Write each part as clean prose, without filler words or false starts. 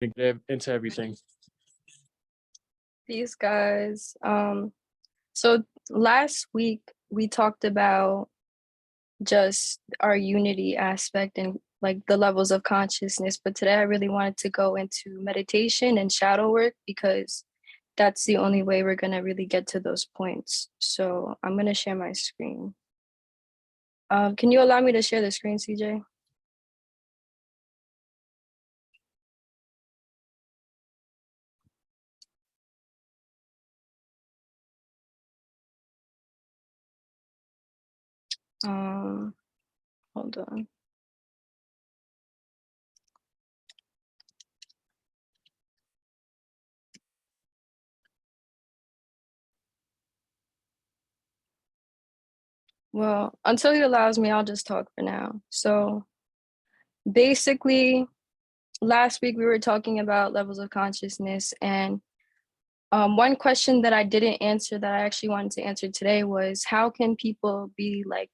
into everything. These guys. So last week we talked about just our unity aspect and like the levels of consciousness, but today I really wanted to go into meditation and shadow work because that's the only way we're gonna really get to those points. So I'm gonna share my screen. Can you allow me to share the screen, CJ? Hold on. Well, until he allows me, I'll just talk for now. So basically, last week we were talking about levels of consciousness, and one question that I didn't answer that I actually wanted to answer today was how can people be like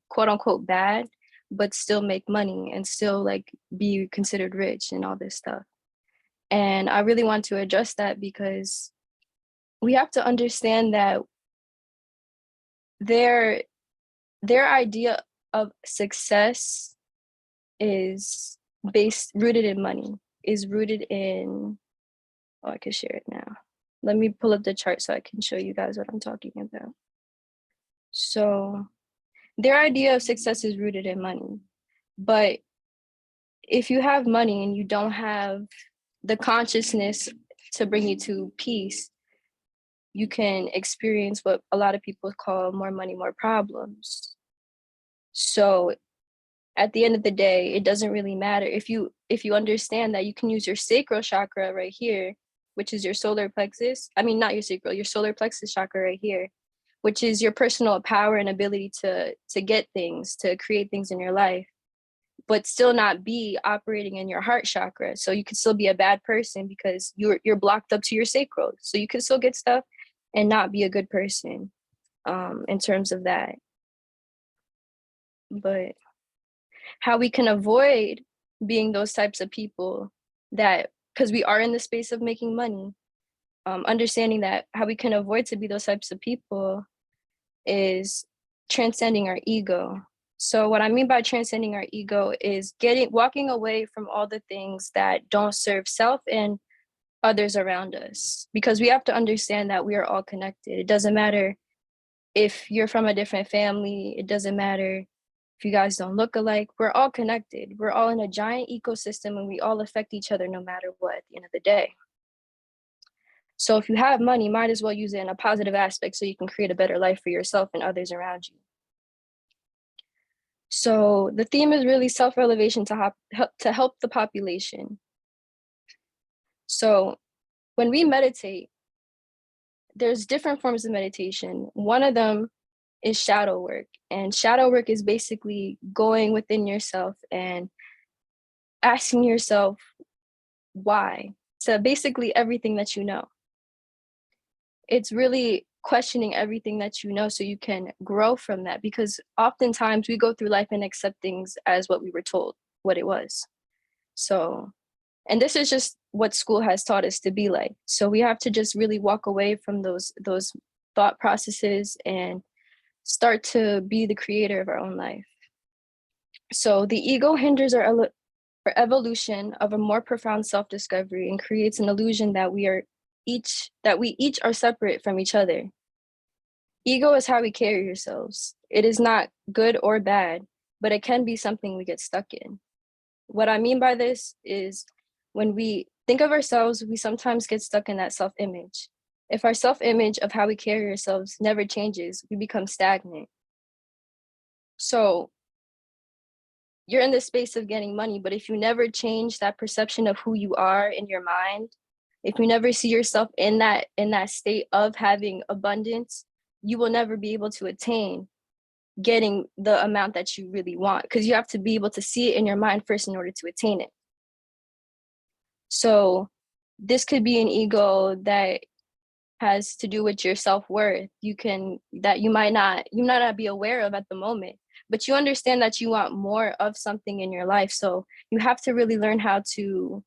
quote unquote bad, but still make money and still like be considered rich and all this stuff. And I really want to address that because we have to understand that their their idea of success is rooted in money, is rooted in, oh, I can share it now. Let me pull up the chart so I can show you guys what I'm talking about. So their idea of success is rooted in money. But if you have money and you don't have the consciousness to bring you to peace, you can experience what a lot of people call more money, more problems. So at the end of the day, it doesn't really matter if you understand that you can use your sacral chakra right here, which is your solar plexus. I mean, not your sacral, your solar plexus chakra right here, which is your personal power and ability to get things, to create things in your life, but still not be operating in your heart chakra. So you could still be a bad person because you're blocked up to your sacral. So you can still get stuff and not be a good person in terms of that. But how we can avoid being those types of people, that because we are in the space of making money, understanding that how we can avoid to be those types of people is transcending our ego. So what I mean by transcending our ego is walking away from all the things that don't serve self and others around us, because we have to understand that we are all connected. It doesn't matter if you're from a different family, it doesn't matter if you guys don't look alike, we're all connected. We're all in a giant ecosystem and we all affect each other no matter what at the end of the day. So if you have money, might as well use it in a positive aspect so you can create a better life for yourself and others around you. So the theme is really self-elevation to help the population. So when we meditate, there's different forms of meditation. One of them is shadow work. And shadow work is basically going within yourself and asking yourself why, to basically everything that you know. It's really questioning everything that you know so you can grow from that, because oftentimes we go through life and accept things as what we were told what it was. So, and this is just what school has taught us to be like. So we have to just really walk away from those thought processes and start to be the creator of our own life. So the ego hinders our evolution of a more profound self-discovery and creates an illusion that we each are separate from each other. Ego is how we carry ourselves. It is not good or bad, but it can be something we get stuck in. What I mean by this is when we think of ourselves, we sometimes get stuck in that self-image. If our self-image of how we carry ourselves never changes, we become stagnant. So you're in the space of getting money, but if you never change that perception of who you are in your mind, if you never see yourself in that state of having abundance, you will never be able to attain getting the amount that you really want, because you have to be able to see it in your mind first in order to attain it. So this could be an ego that has to do with your self-worth. You might not be aware of at the moment, but you understand that you want more of something in your life. So you have to really learn how to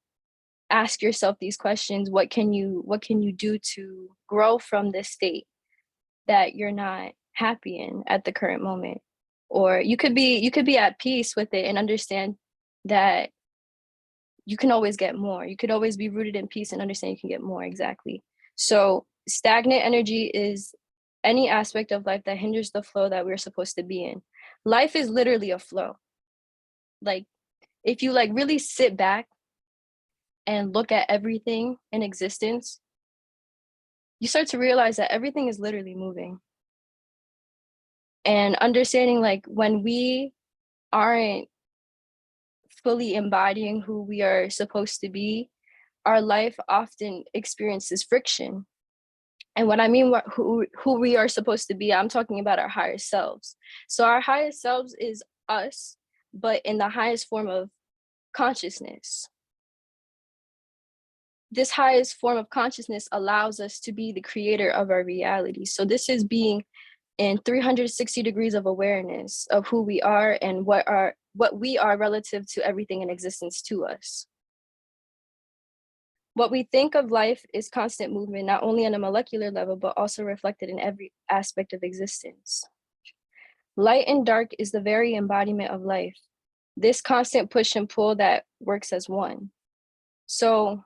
ask yourself these questions. What can you do to grow from this state that you're not happy in at the current moment? Or you could be at peace with it and understand that you can always get more. You could always be rooted in peace and understand you can get more. Exactly. So stagnant energy is any aspect of life that hinders the flow that we're supposed to be in. Life is literally a flow. Like, if you like really sit back and look at everything in existence, you start to realize that everything is literally moving. And understanding, like, when we aren't fully embodying who we are supposed to be, our life often experiences friction. And what I mean, who we are supposed to be, I'm talking about our higher selves. So our highest selves is us, but in the highest form of consciousness. This highest form of consciousness allows us to be the creator of our reality. So this is being in 360 degrees of awareness of who we are and what we are relative to everything in existence to us. What we think of life is constant movement, not only on a molecular level, but also reflected in every aspect of existence. Light and dark is the very embodiment of life, this constant push and pull that works as one. So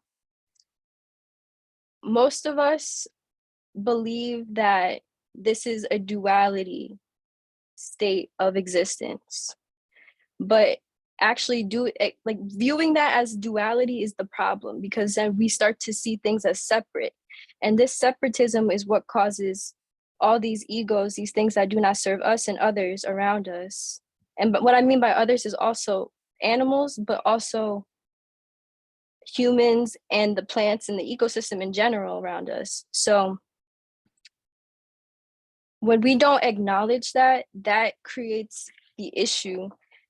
most of us believe that this is a duality state of existence, but actually like viewing that as duality is the problem, because then we start to see things as separate, and this separatism is what causes all these egos, these things that do not serve us and others around us. But what I mean by others is also animals, but also humans and the plants and the ecosystem in general around us. So when we don't acknowledge that, that creates the issue,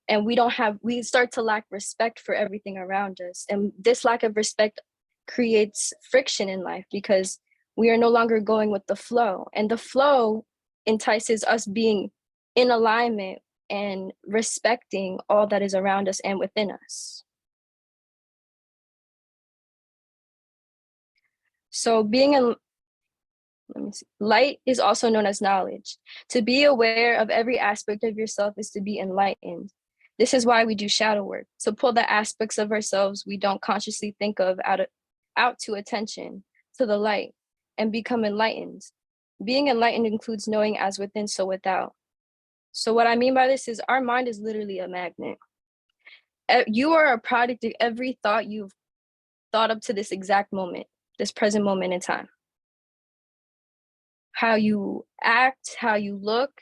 and we start to lack respect for everything around us. And this lack of respect creates friction in life because we are no longer going with the flow. And the flow entices us being in alignment and respecting all that is around us and within us. So being in light is also known as knowledge. To be aware of every aspect of yourself is to be enlightened. This is why we do shadow work, to pull the aspects of ourselves we don't consciously think of out to attention, to the light, and become enlightened. Being enlightened includes knowing as within, so without. So what I mean by this is our mind is literally a magnet. You are a product of every thought you've thought up to this exact moment, this present moment in time. How you act, how you look,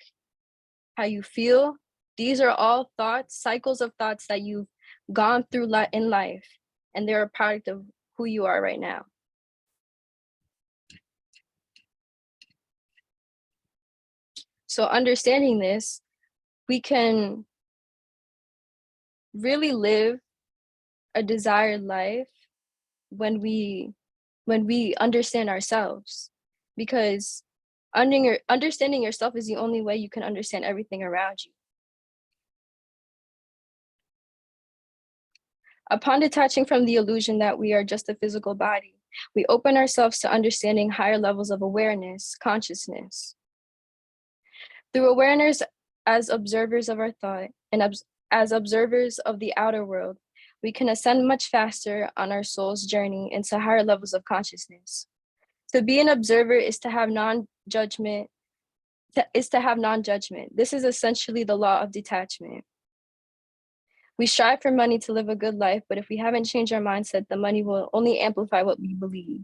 how you feel, these are all thoughts, cycles of thoughts that you've gone through in life, and they're a product of who you are right now. So understanding this, we can really live a desired life when we understand ourselves, because understanding yourself is the only way you can understand everything around you. Upon detaching from the illusion that we are just a physical body, we open ourselves to understanding higher levels of awareness, consciousness. Through awareness as observers of our thought and as observers of the outer world, we can ascend much faster on our soul's journey into higher levels of consciousness. To be an observer is to have non-judgment. This is essentially the law of detachment. We strive for money to live a good life, but if we haven't changed our mindset, the money will only amplify what we believe.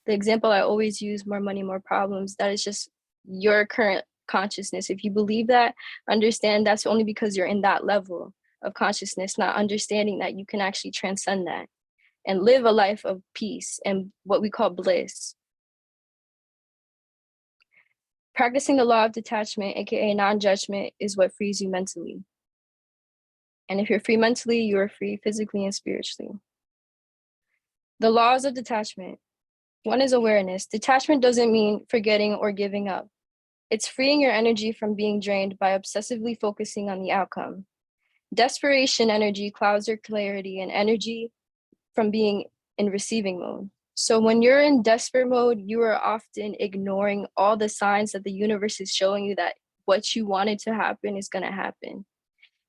The example I always use, more money, more problems, that is just your current consciousness. If you believe that, understand that's only because you're in that level of consciousness, not understanding that you can actually transcend that and live a life of peace and what we call bliss. Practicing the law of detachment, aka non-judgment, is what frees you mentally. And if you're free mentally, you are free physically and spiritually. The laws of detachment. One is awareness. Detachment doesn't mean forgetting or giving up. It's freeing your energy from being drained by obsessively focusing on the outcome. Desperation energy clouds your clarity, and energy from being in receiving mode. So when you're in desperate mode, you are often ignoring all the signs that the universe is showing you that what you wanted to happen is going to happen.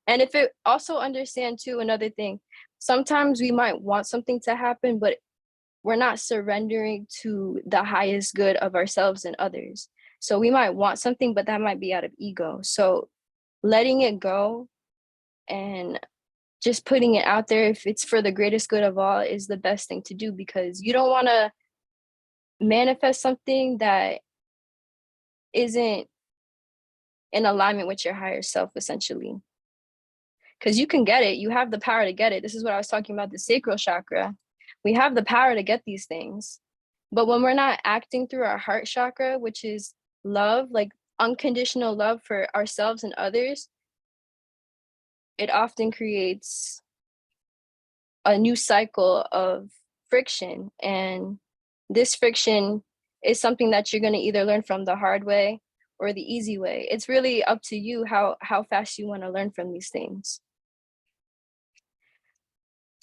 And if it also understand too, another thing, sometimes we might want something to happen, but we're not surrendering to the highest good of ourselves and others. So we might want something, but that might be out of ego. So letting it go and just putting it out there, if it's for the greatest good of all, is the best thing to do, because you don't want to manifest something that isn't in alignment with your higher self, essentially. Because you can get it, you have the power to get it. This is what I was talking about, the sacral chakra. We have the power to get these things. But when we're not acting through our heart chakra, which is love, like unconditional love for ourselves and others, it often creates a new cycle of friction. And this friction is something that you're going to either learn from the hard way or the easy way. It's really up to you how fast you want to learn from these things.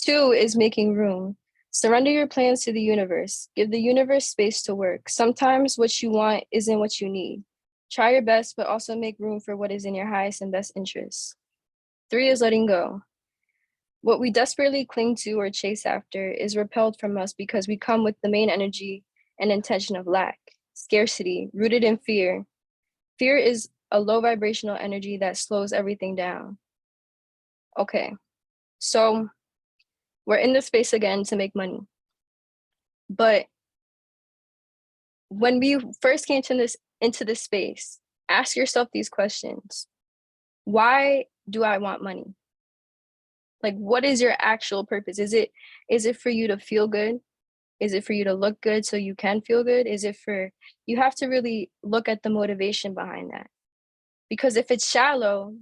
2 is making room. Surrender your plans to the universe. Give the universe space to work. Sometimes what you want isn't what you need. Try your best, but also make room for what is in your highest and best interests. 3 is letting go. What we desperately cling to or chase after is repelled from us because we come with the main energy and intention of lack, scarcity, rooted in fear. Fear is a low vibrational energy that slows everything down. Okay, so we're in this space again to make money. But when we first came to into this space, ask yourself these questions. Why do I want money? Like, what is your actual purpose? Is it for you to feel good? Is it for you to look good so you can feel good? Is it for, you have to really look at the motivation behind that. Because if it's shallow,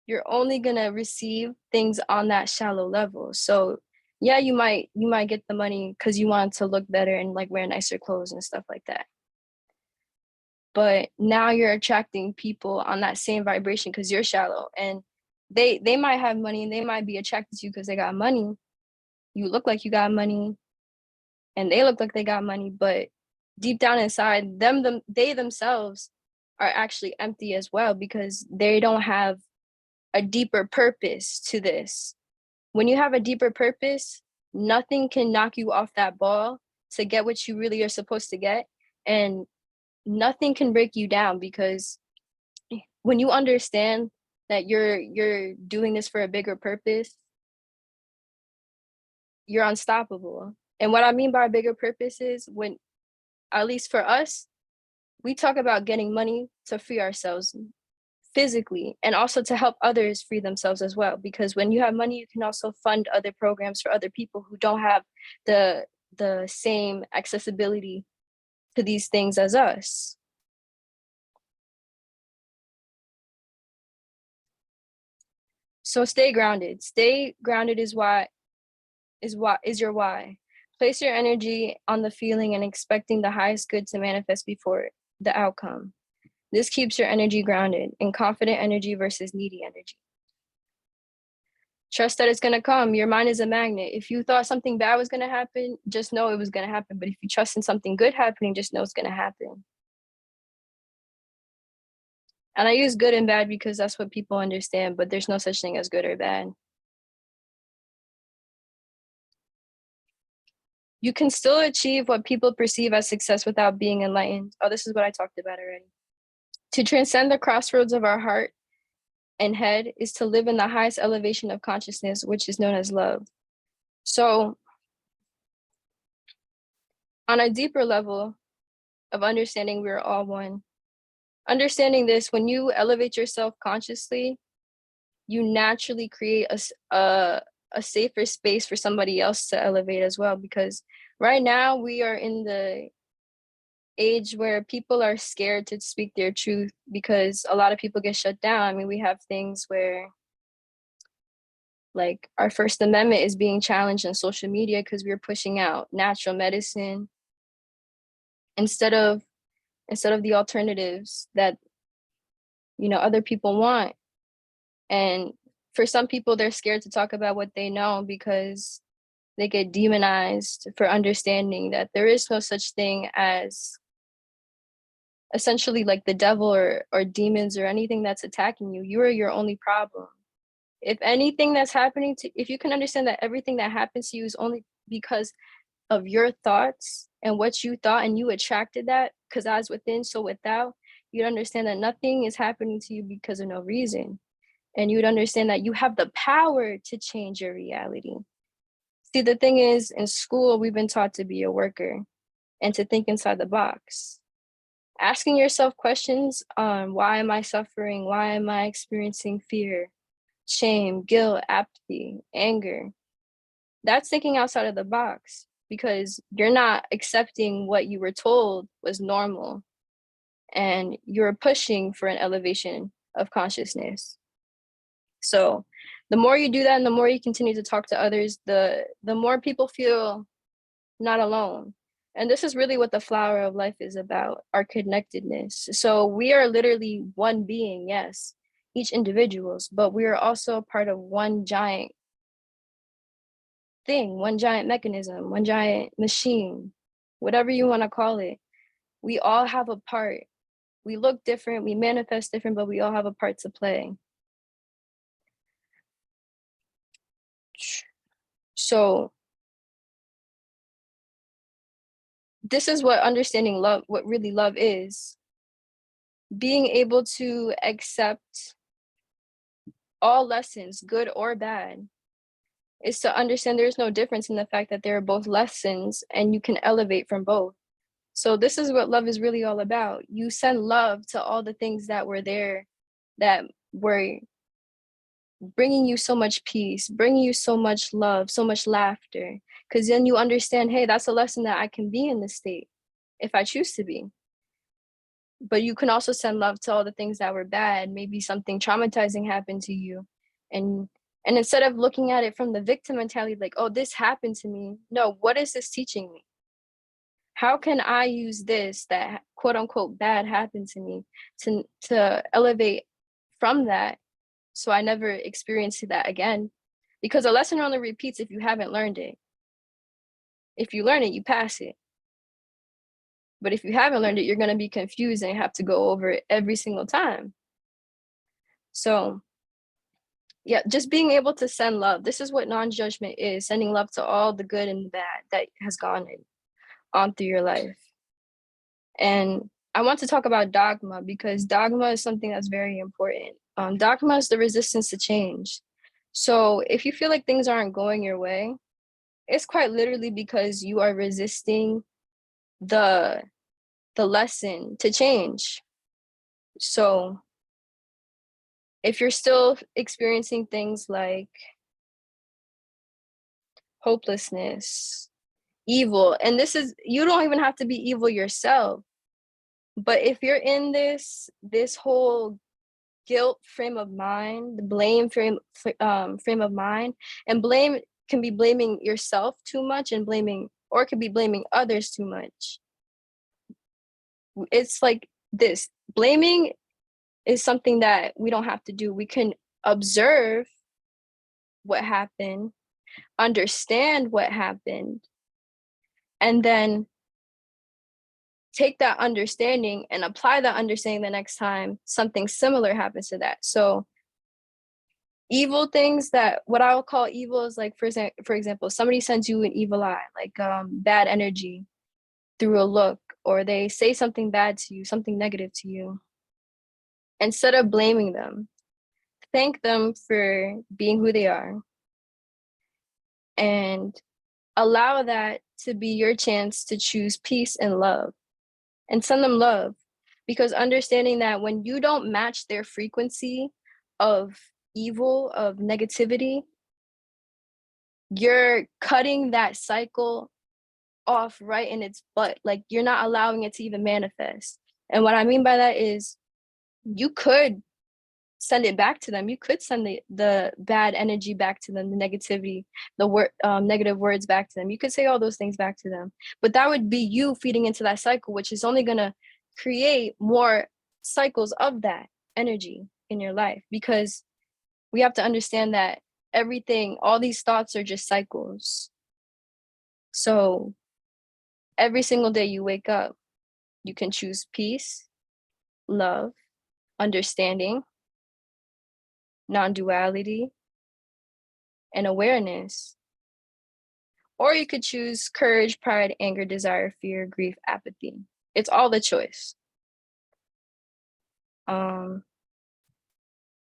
you're only gonna receive things on that shallow level. So yeah, you might get the money because you want to look better and like wear nicer clothes and stuff like that. But now you're attracting people on that same vibration because you're shallow, and they might have money and they might be attracted to you because they got money. You look like you got money and they look like they got money, but deep down inside they themselves are actually empty as well because they don't have a deeper purpose to this. When you have a deeper purpose, nothing can knock you off that ball to get what you really are supposed to get. And nothing can break you down, because when you understand that you're doing this for a bigger purpose, you're unstoppable. And what I mean by a bigger purpose is, when, at least for us, we talk about getting money to free ourselves physically and also to help others free themselves as well, because when you have money you can also fund other programs for other people who don't have the same accessibility to these things as us. So stay grounded. Stay grounded is your why. Place your energy on the feeling and expecting the highest good to manifest before the outcome. This keeps your energy grounded in confident energy versus needy energy. Trust that it's going to come. Your mind is a magnet. If you thought something bad was going to happen, just know it was going to happen. But if you trust in something good happening, just know it's going to happen. And I use good and bad because that's what people understand, but there's no such thing as good or bad. You can still achieve what people perceive as success without being enlightened. Oh, this is what I talked about already. To transcend the crossroads of our heart and head is to live in the highest elevation of consciousness, which is known as love. So on a deeper level of understanding, we're all one. Understanding this, when you elevate yourself consciously, you naturally create a safer space for somebody else to elevate as well. Because right now we are in the age where people are scared to speak their truth because a lot of people get shut down. I mean, we have things where, like, our First Amendment is being challenged on social media because we're pushing out natural medicine instead of the alternatives that, you know, other people want. And for some people, they're scared to talk about what they know because they get demonized for understanding that there is no such thing as essentially like the devil or demons or anything that's attacking you. You are your only problem. If anything that's happening to, if you can understand that everything that happens to you is only because of your thoughts and what you thought, and you attracted that, because as within, so without, you'd understand that nothing is happening to you because of no reason. And you would understand that you have the power to change your reality. See, the thing is, in school, we've been taught to be a worker and to think inside the box. Asking yourself questions on why am I suffering? Why am I experiencing fear, shame, guilt, apathy, anger? That's thinking outside of the box, because you're not accepting what you were told was normal, and you're pushing for an elevation of consciousness. So the more you do that and the more you continue to talk to others, the more people feel not alone. And this is really what the flower of life is about, our connectedness. So we are literally one being, yes, each individuals, but we are also part of one giant thing, one giant mechanism, one giant machine, whatever you want to call it. We all have a part. We look different, we manifest different, but we all have a part to play. So this is what understanding love, what really love is. Being able to accept all lessons, good or bad, is to understand there's no difference in the fact that there are both lessons and you can elevate from both. So this is what love is really all about. You send love to all the things that were there, that were bringing you so much peace, bringing you so much love, so much laughter. Because then you understand, hey, that's a lesson that I can be in this state if I choose to be. But you can also send love to all the things that were bad. Maybe something traumatizing happened to you. And instead of looking at it from the victim mentality, like, oh, this happened to me. No, what is this teaching me? How can I use this that quote unquote bad happened to me to elevate from that, so I never experience that again? Because a lesson only repeats if you haven't learned it. If you learn it, you pass it. But if you haven't learned it, you're going to be confused and have to go over it every single time. So yeah, just being able to send love. This is what non-judgment is, sending love to all the good and the bad that has gone on through your life. And I want to talk about dogma, because dogma is something that's very important. Dogma is the resistance to change. So if you feel like things aren't going your way, it's quite literally because you are resisting the lesson to change. So if you're still experiencing things like hopelessness, evil, and this is, you don't even have to be evil yourself, but if you're in this whole guilt frame of mind, the blame frame of mind, and blame can be blaming yourself too much and blaming, or it could be blaming others too much. It's like this, blaming is something that we don't have to do. We can observe what happened, understand what happened, and then take that understanding and apply that understanding the next time something similar happens to that. So evil things, that what I would call evil is like, for example, somebody sends you an evil eye, like bad energy through a look, or they say something bad to you, something negative to you. Instead of blaming them, thank them for being who they are, and allow that to be your chance to choose peace and love, and send them love. Because understanding that when you don't match their frequency of evil, of negativity, you're cutting that cycle off right in its butt. Like, you're not allowing it to even manifest. And what I mean by that is, you could send it back to them. You could send the bad energy back to them, the negativity, negative words back to them. You could say all those things back to them, but that would be you feeding into that cycle, which is only going to create more cycles of that energy in your life. Because we have to understand that everything, all these thoughts are just cycles. So every single day you wake up, you can choose peace, love, understanding, non-duality, and awareness. Or you could choose courage, pride, anger, desire, fear, grief, apathy. It's all the choice. Um,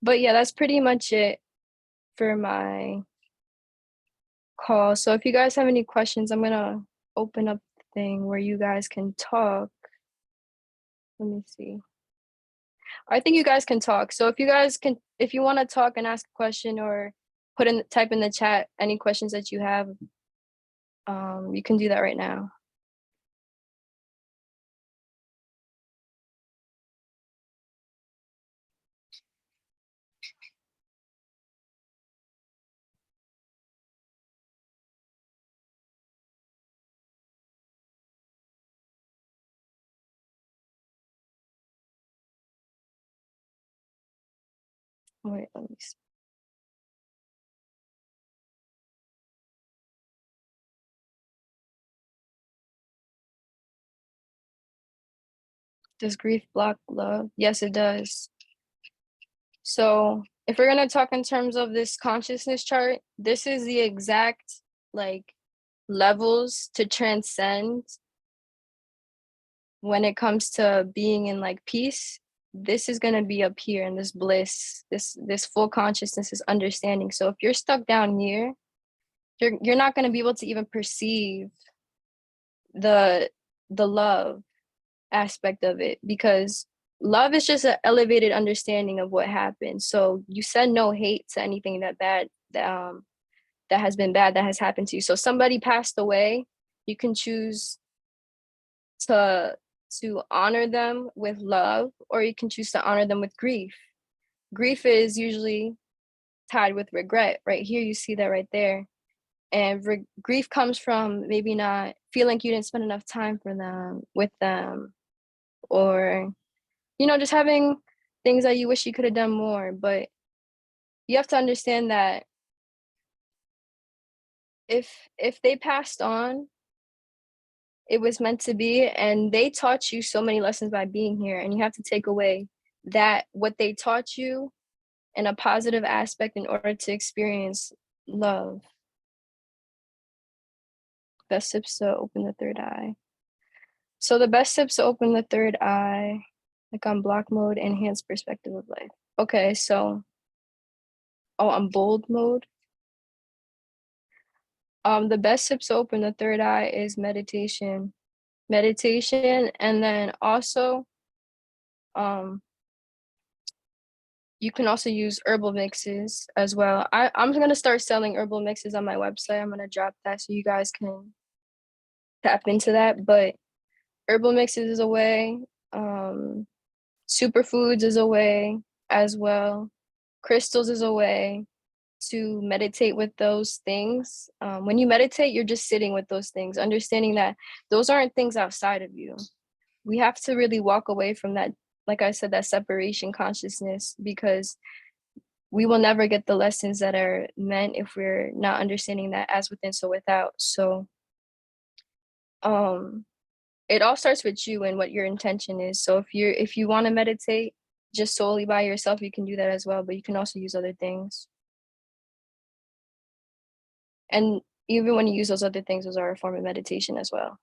but yeah, that's pretty much it for my call. So if you guys have any questions, I'm gonna open up the thing where you guys can talk. Let me see. I think you guys can talk. So if you want to talk and ask a question or type in the chat any questions that you have, you can do that right now. Wait, let me see. Does grief block love? Yes, it does. So if we're gonna talk in terms of this consciousness chart, this is the exact like levels to transcend when it comes to being in like peace. This is gonna be up here in this bliss, this full consciousness, is understanding. So if you're stuck down here, you're not gonna be able to even perceive the love aspect of it, because love is just an elevated understanding of what happened. So you said no hate to anything that has been bad that has happened to you. So somebody passed away, you can choose to honor them with love, or you can choose to honor them with grief. Grief is usually tied with regret. Right here, you see that right there. And grief comes from maybe not feeling like you didn't spend enough time with them, or just having things that you wish you could have done more. But you have to understand that if they passed on, it was meant to be, and they taught you so many lessons by being here, and you have to take away that what they taught you in a positive aspect in order to experience love. Best tips to open the third eye. So the best tips to open the third eye, like on block mode, enhance perspective of life. Okay, so on bold mode. The best tips to open the third eye is meditation. Meditation, and then also you can also use herbal mixes as well. I'm gonna start selling herbal mixes on my website. I'm gonna drop that so you guys can tap into that. But herbal mixes is a way. Superfoods is a way as well. Crystals is a way to meditate with those things. When you meditate, you're just sitting with those things, understanding that those aren't things outside of you. We have to really walk away from that, like I said, that separation consciousness, because we will never get the lessons that are meant if we're not understanding that as within, so without. So it all starts with you and what your intention is. So if you want to meditate just solely by yourself, you can do that as well, but you can also use other things. And even when you use those other things, those are a form of meditation as well.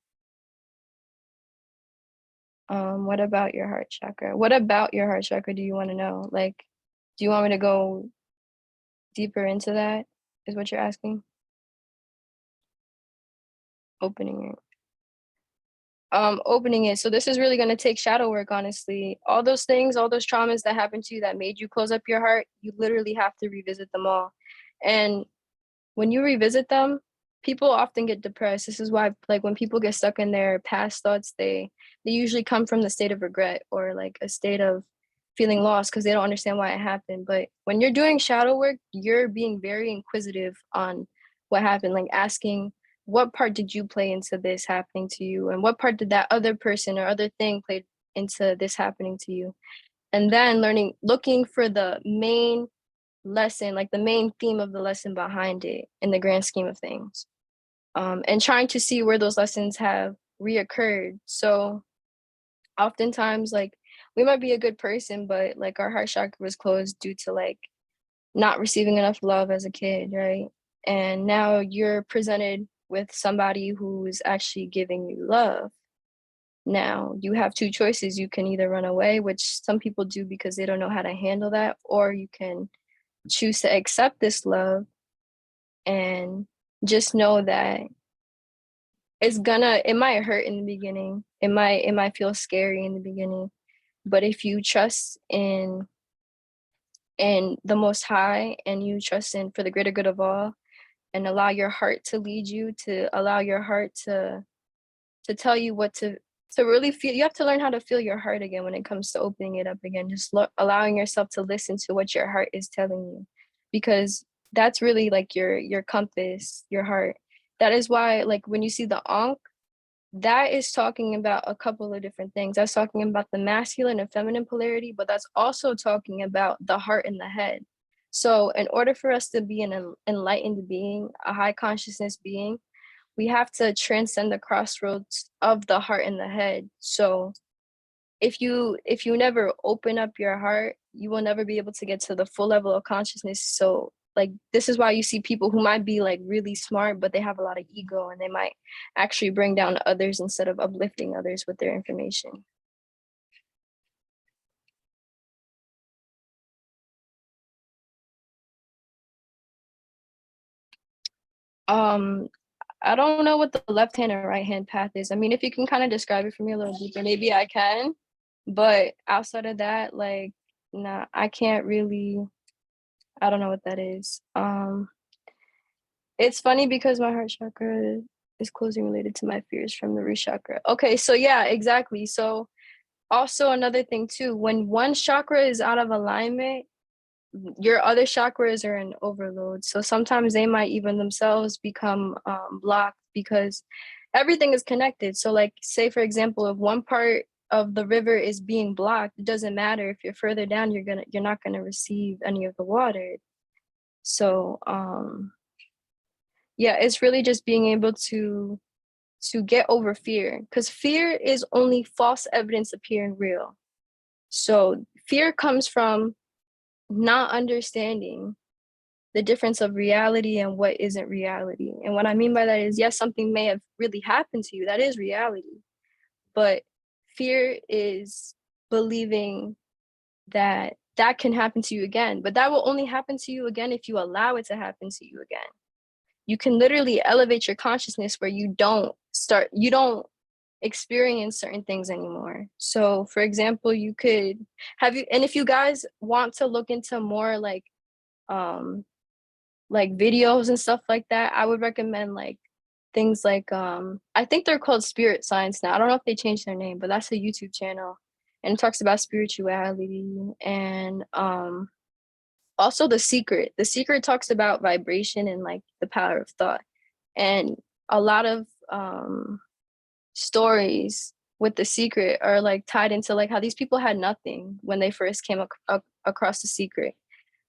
What about your heart chakra? What about your heart chakra do you want to know? Like, do you want me to go deeper into that, is what you're asking? Opening it. Opening it. So this is really going to take shadow work, honestly. All those things, all those traumas that happened to you that made you close up your heart, you literally have to revisit them all. And when you revisit them, people often get depressed. This is why, like, when people get stuck in their past thoughts, they usually come from the state of regret or like a state of feeling lost because they don't understand why it happened. But when you're doing shadow work, you're being very inquisitive on what happened, like asking, what part did you play into this happening to you, and what part did that other person or other thing play into this happening to you? And then looking for the main lesson, like the main theme of the lesson behind it in the grand scheme of things. and trying to see where those lessons have reoccurred. So oftentimes, like, we might be a good person, but like our heart chakra was closed due to like not receiving enough love as a kid, right? And now you're presented with somebody who's actually giving you love. Now you have two choices. You can either run away, which some people do because they don't know how to handle that, or you can choose to accept this love and just know that it might hurt in the beginning. It might feel scary in the beginning, but if you trust in the most high and you trust in for the greater good of all and allow your heart to lead you, to allow your heart to tell you what to really feel. You have to learn how to feel your heart again when it comes to opening it up again. Just allowing yourself to listen to what your heart is telling you, because that's really like your compass, your heart. That is why, like, when you see the Ankh, that is talking about a couple of different things. That's talking about the masculine and feminine polarity, but that's also talking about the heart and the head. So in order for us to be an enlightened being, a high consciousness being, we have to transcend the crossroads of the heart and the head. So if you never open up your heart, you will never be able to get to the full level of consciousness. So like, this is why you see people who might be like really smart, but they have a lot of ego and they might actually bring down others instead of uplifting others with their information. Um, I don't know what the left hand and right hand path is. I mean, if you can kind of describe it for me a little deeper, maybe I can. But outside of that, like, nah, I can't really. I don't know what that is. It's funny because my heart chakra is closely related to my fears from the root chakra. Okay, so yeah, exactly. So also another thing too, when one chakra is out of alignment, your other chakras are in overload. So sometimes they might even themselves become blocked because everything is connected. So like, say for example, if one part of the river is being blocked, it doesn't matter if you're further down, you're not gonna receive any of the water. So yeah, it's really just being able to get over fear, because fear is only false evidence appearing real. So fear comes from not understanding the difference of reality and what isn't reality. And what I mean by that is, yes, something may have really happened to you. That is reality. But fear is believing that that can happen to you again. But that will only happen to you again if you allow it to happen to you again. You can literally elevate your consciousness where you don't experience certain things anymore. So for example, you could and if you guys want to look into more um like videos and stuff like that, I would recommend like things like I think they're called Spirit Science now. I don't know if they changed their name, but that's a YouTube channel and it talks about spirituality and also The Secret. The Secret talks about vibration and like the power of thought. And a lot of stories with The Secret are like tied into like how these people had nothing when they first came across The Secret,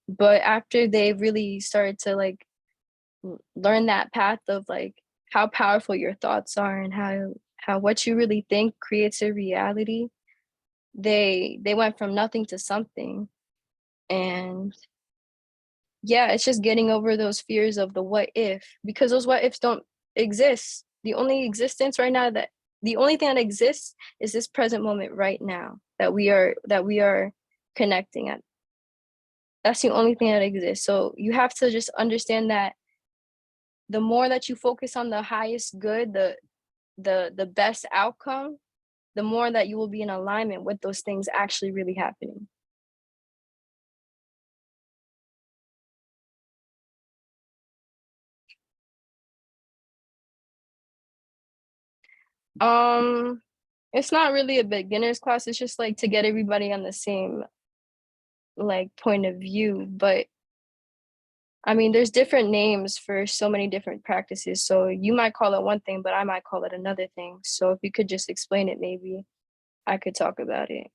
but after they really started to like learn that path of like how powerful your thoughts are and how what you really think creates a reality, they went from nothing to something. And yeah, it's just getting over those fears of the what if, because those what ifs don't exist. The only thing that exists is this present moment right now that we are connecting at. That's the only thing that exists. So you have to just understand that the more that you focus on the highest good, the best outcome, the more that you will be in alignment with those things actually really happening. Um, it's not really a beginner's class. It's just like to get everybody on the same like point of view. But I mean, there's different names for so many different practices. So you might call it one thing, but I might call it another thing. So if you could just explain it, maybe I could talk about it.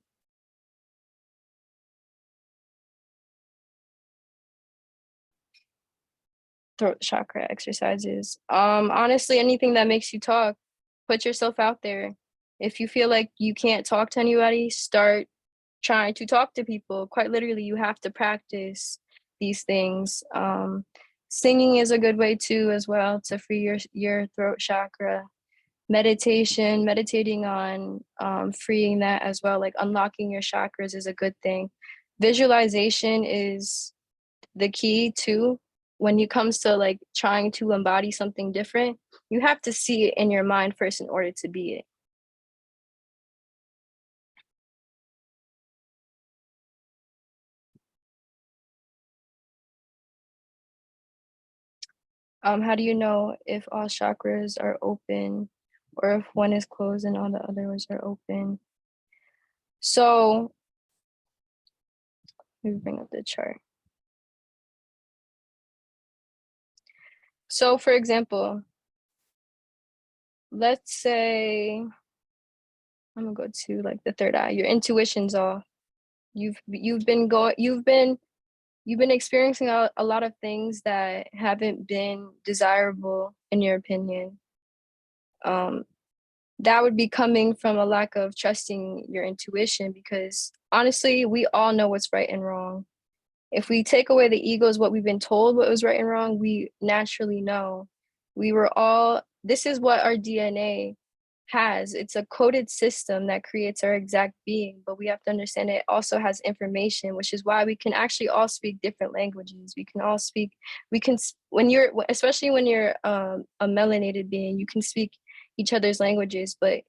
throat chakra exercises. Honestly, anything that makes you talk, put yourself out there. If you feel like you can't talk to anybody, start trying to talk to people. Quite literally, you have to practice these things. Singing is a good way too, as well, to free your throat chakra. Meditation, meditating on freeing that as well, like unlocking your chakras is a good thing. Visualization is the key too. When it comes to like trying to embody something different, you have to see it in your mind first in order to be it. How do you know if all chakras are open or if one is closed and all the other ones are open? So let me bring up the chart. So for example, let's say I'm gonna go to like the third eye. Your intuition's off. You've been experiencing a lot of things that haven't been desirable in your opinion. Um, that would be coming from a lack of trusting your intuition because honestly, we all know what's right and wrong. If we take away the egos, what we've been told what was right and wrong, we naturally know. This is what our DNA has. It's a coded system that creates our exact being, but we have to understand it also has information, which is why we can actually all speak different languages. We can all speak, when you're, especially when you're a melanated being, you can speak each other's languages, but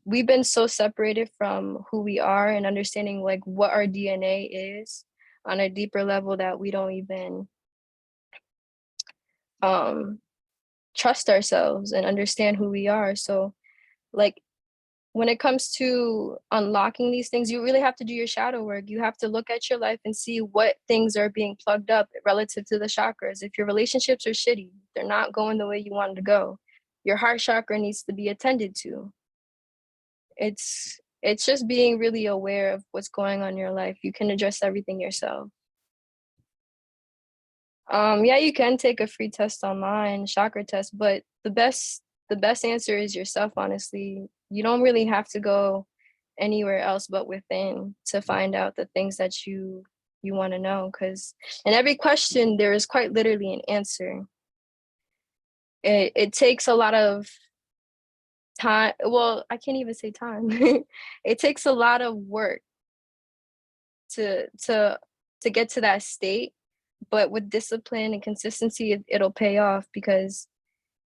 we've been so separated from who we are and understanding like what our DNA is on a deeper level that we don't even um trust ourselves and understand who we are. So like when it comes to unlocking these things, you really have to do your shadow work. You have to look at your life and see what things are being plugged up relative to the chakras. If your relationships are shitty, they're not going the way you want to go, your heart chakra needs to be attended to. It's just being really aware of what's going on in your life. You can address everything yourself. Yeah, you can take a free test online, chakra test, but the best answer is yourself, honestly. You don't really have to go anywhere else but within to find out the things that you want to know, because in every question there is quite literally an answer. It takes a lot of time. Well, I can't even say time. It takes a lot of work to to to get to that state, but with discipline and consistency, it'll pay off because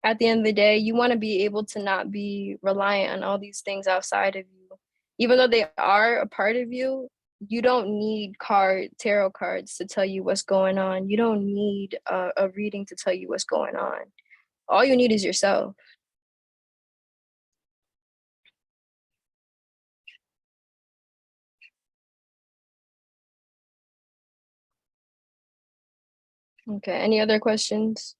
at the end of the day, you want to be able to not be reliant on all these things outside of you. Even though they are a part of you, you don't need tarot cards to tell you what's going on. You don't need a reading to tell you what's going on. All you need is yourself. Okay, any other questions?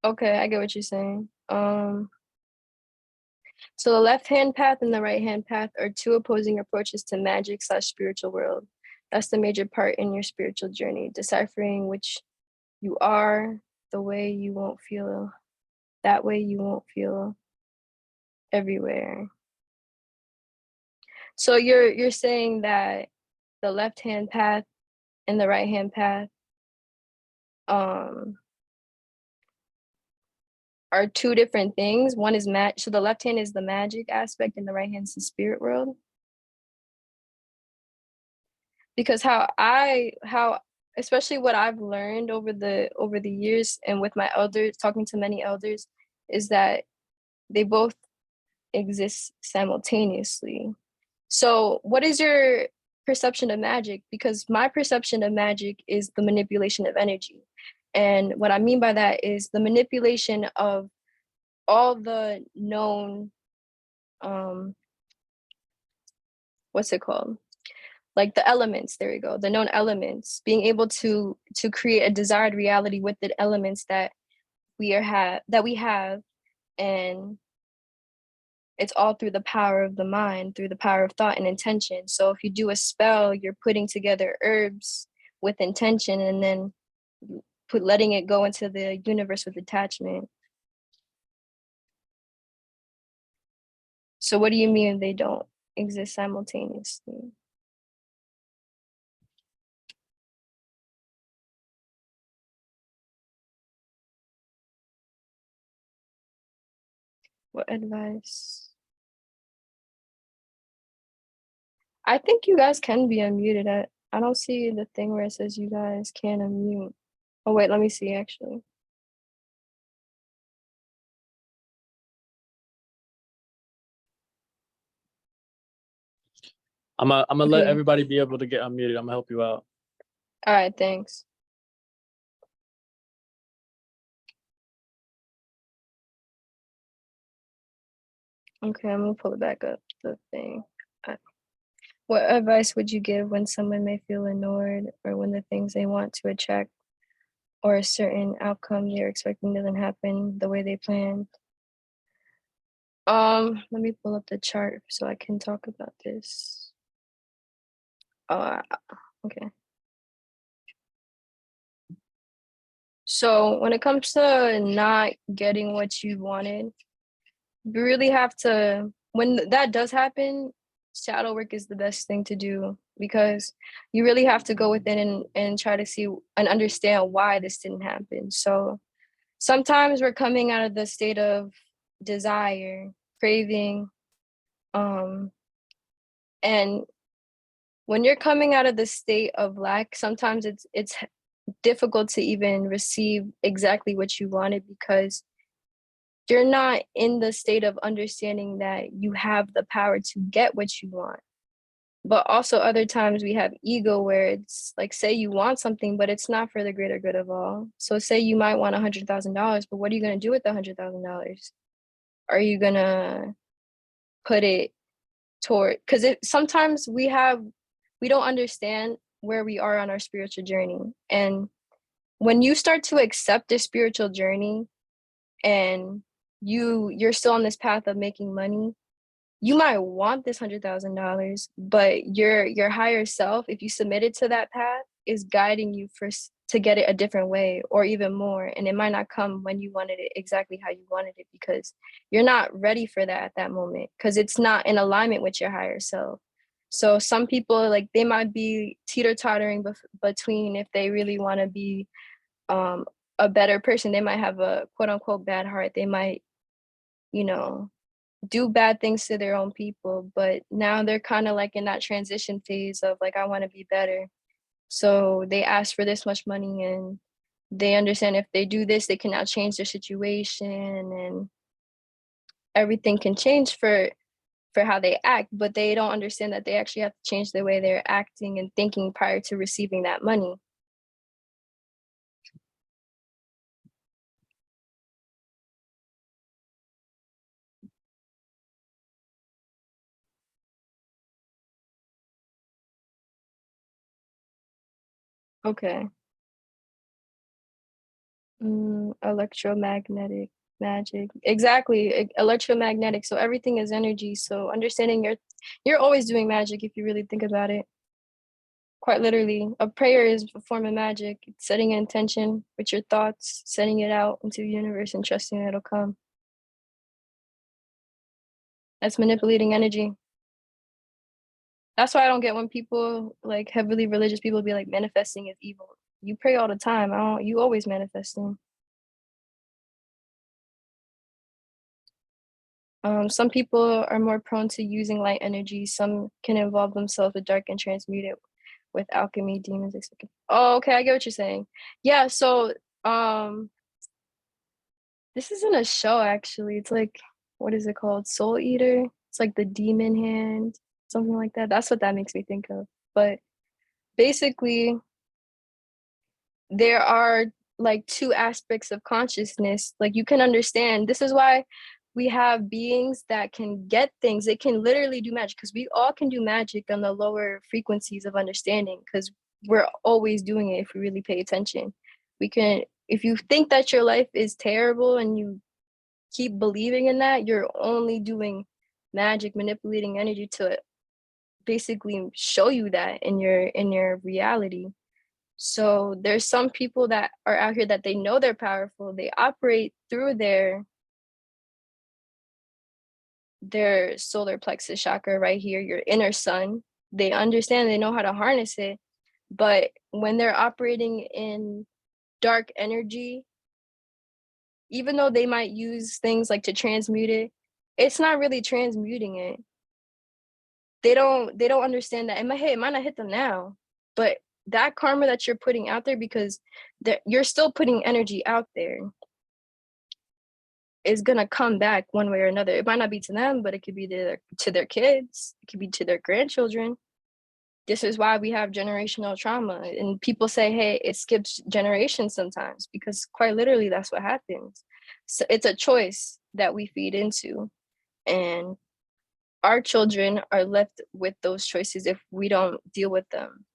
Okay, I get what you're saying. So the left hand path and the right hand path are two opposing approaches to magic slash spiritual world. That's the major part in your spiritual journey, deciphering which you are, the way you won't feel, that way you won't feel everywhere. So you're saying that the left hand path and the right hand path um are two different things. One is so the left hand is the magic aspect and the right hand is the spirit world. Because how especially what I've learned over the years and with my elders, talking to many elders, is that they both exist simultaneously. So what is your perception of magic? Because my perception of magic is the manipulation of energy. And what I mean by that is the manipulation of all the known, um, what's it called? like the elements, there we go, the known elements, being able to create a desired reality with the elements that we have. And it's all through the power of the mind, through the power of thought and intention. So if you do a spell, you're putting together herbs with intention, and then letting it go into the universe with attachment. So what do you mean they don't exist simultaneously? What advice? I think you guys can be unmuted. I don't see the thing where it says you guys can unmute. Oh wait, let me see actually. I'm gonna let Okay. everybody be able to get unmuted. I'm gonna help you out. All right, thanks. Okay, I'm gonna pull it back up, the thing. What advice would you give when someone may feel annoyed, or when the things they want to attract or a certain outcome they're expecting doesn't happen the way they planned? Let me pull up the chart so I can talk about this. Okay. So when it comes to not getting what you wanted, you really have to, when that does happen, shadow work is the best thing to do, because you really have to go within and try to see and understand why this didn't happen. So sometimes we're coming out of the state of desire, craving, um, and when you're coming out of the state of lack, sometimes it's difficult to even receive exactly what you wanted, because you're not in the state of understanding that you have the power to get what you want. But also other times we have ego, where it's like, say you want something, but it's not for the greater good of all. So say you might want $100,000, but what are you going to do with the $100,000? Are you going to put it toward, because sometimes we don't understand where we are on our spiritual journey. And when you start to accept the spiritual journey, and you're still on this path of making money, you might want this $100,000, but your higher self, if you submitted to that path, is guiding you to get it a different way or even more. And it might not come when you wanted it, exactly how you wanted it, because you're not ready for that at that moment, because it's not in alignment with your higher self. So some people, like, they might be teeter-tottering between, if they really want to be um, a better person, they might have a quote unquote bad heart. They might, you know, do bad things to their own people, but now they're kind of like in that transition phase of like, I want to be better. So they ask for this much money, and they understand if they do this, they can now change their situation, and everything can change for how they act, but they don't understand that they actually have to change the way they're acting and thinking prior to receiving that money. Okay. Electromagnetic magic. Exactly. Electromagnetic. So everything is energy. So understanding you're always doing magic if you really think about it. Quite literally. A prayer is a form of magic. It's setting an intention with your thoughts, sending it out into the universe and trusting it'll come. That's manipulating energy. That's why I don't get when people, like heavily religious people, be like, manifesting is evil. You pray all the time. You always manifesting. Some people are more prone to using light energy. Some can involve themselves with dark and transmute it with alchemy, demons, etc. Oh, okay, I get what you're saying. Yeah, so this isn't a show actually. It's like, what is it called? Soul Eater. It's like the demon hand, something like that. That's what that makes me think of. But basically, there are like two aspects of consciousness. Like, you can understand. This is why we have beings that can get things. They can literally do magic, because we all can do magic on the lower frequencies of understanding, because we're always doing it if we really pay attention. We can, if you think that your life is terrible and you keep believing in that, you're only doing magic, manipulating energy to basically show you that in your reality. So there's some people that are out here that they know they're powerful. They operate through their solar plexus chakra right here, your inner sun. They understand, they know how to harness it. But when they're operating in dark energy, even though they might use things like to transmute it, it's not really transmuting it. They don't understand that. It might not hit them now, but that karma that you're putting out there, because you're still putting energy out there, is gonna come back one way or another. It might not be to them, but it could be to their kids. It could be to their grandchildren. This is why we have generational trauma, and people say, "Hey, it skips generations sometimes," because quite literally, that's what happens. So it's a choice that we feed into, and our children are left with those choices if we don't deal with them.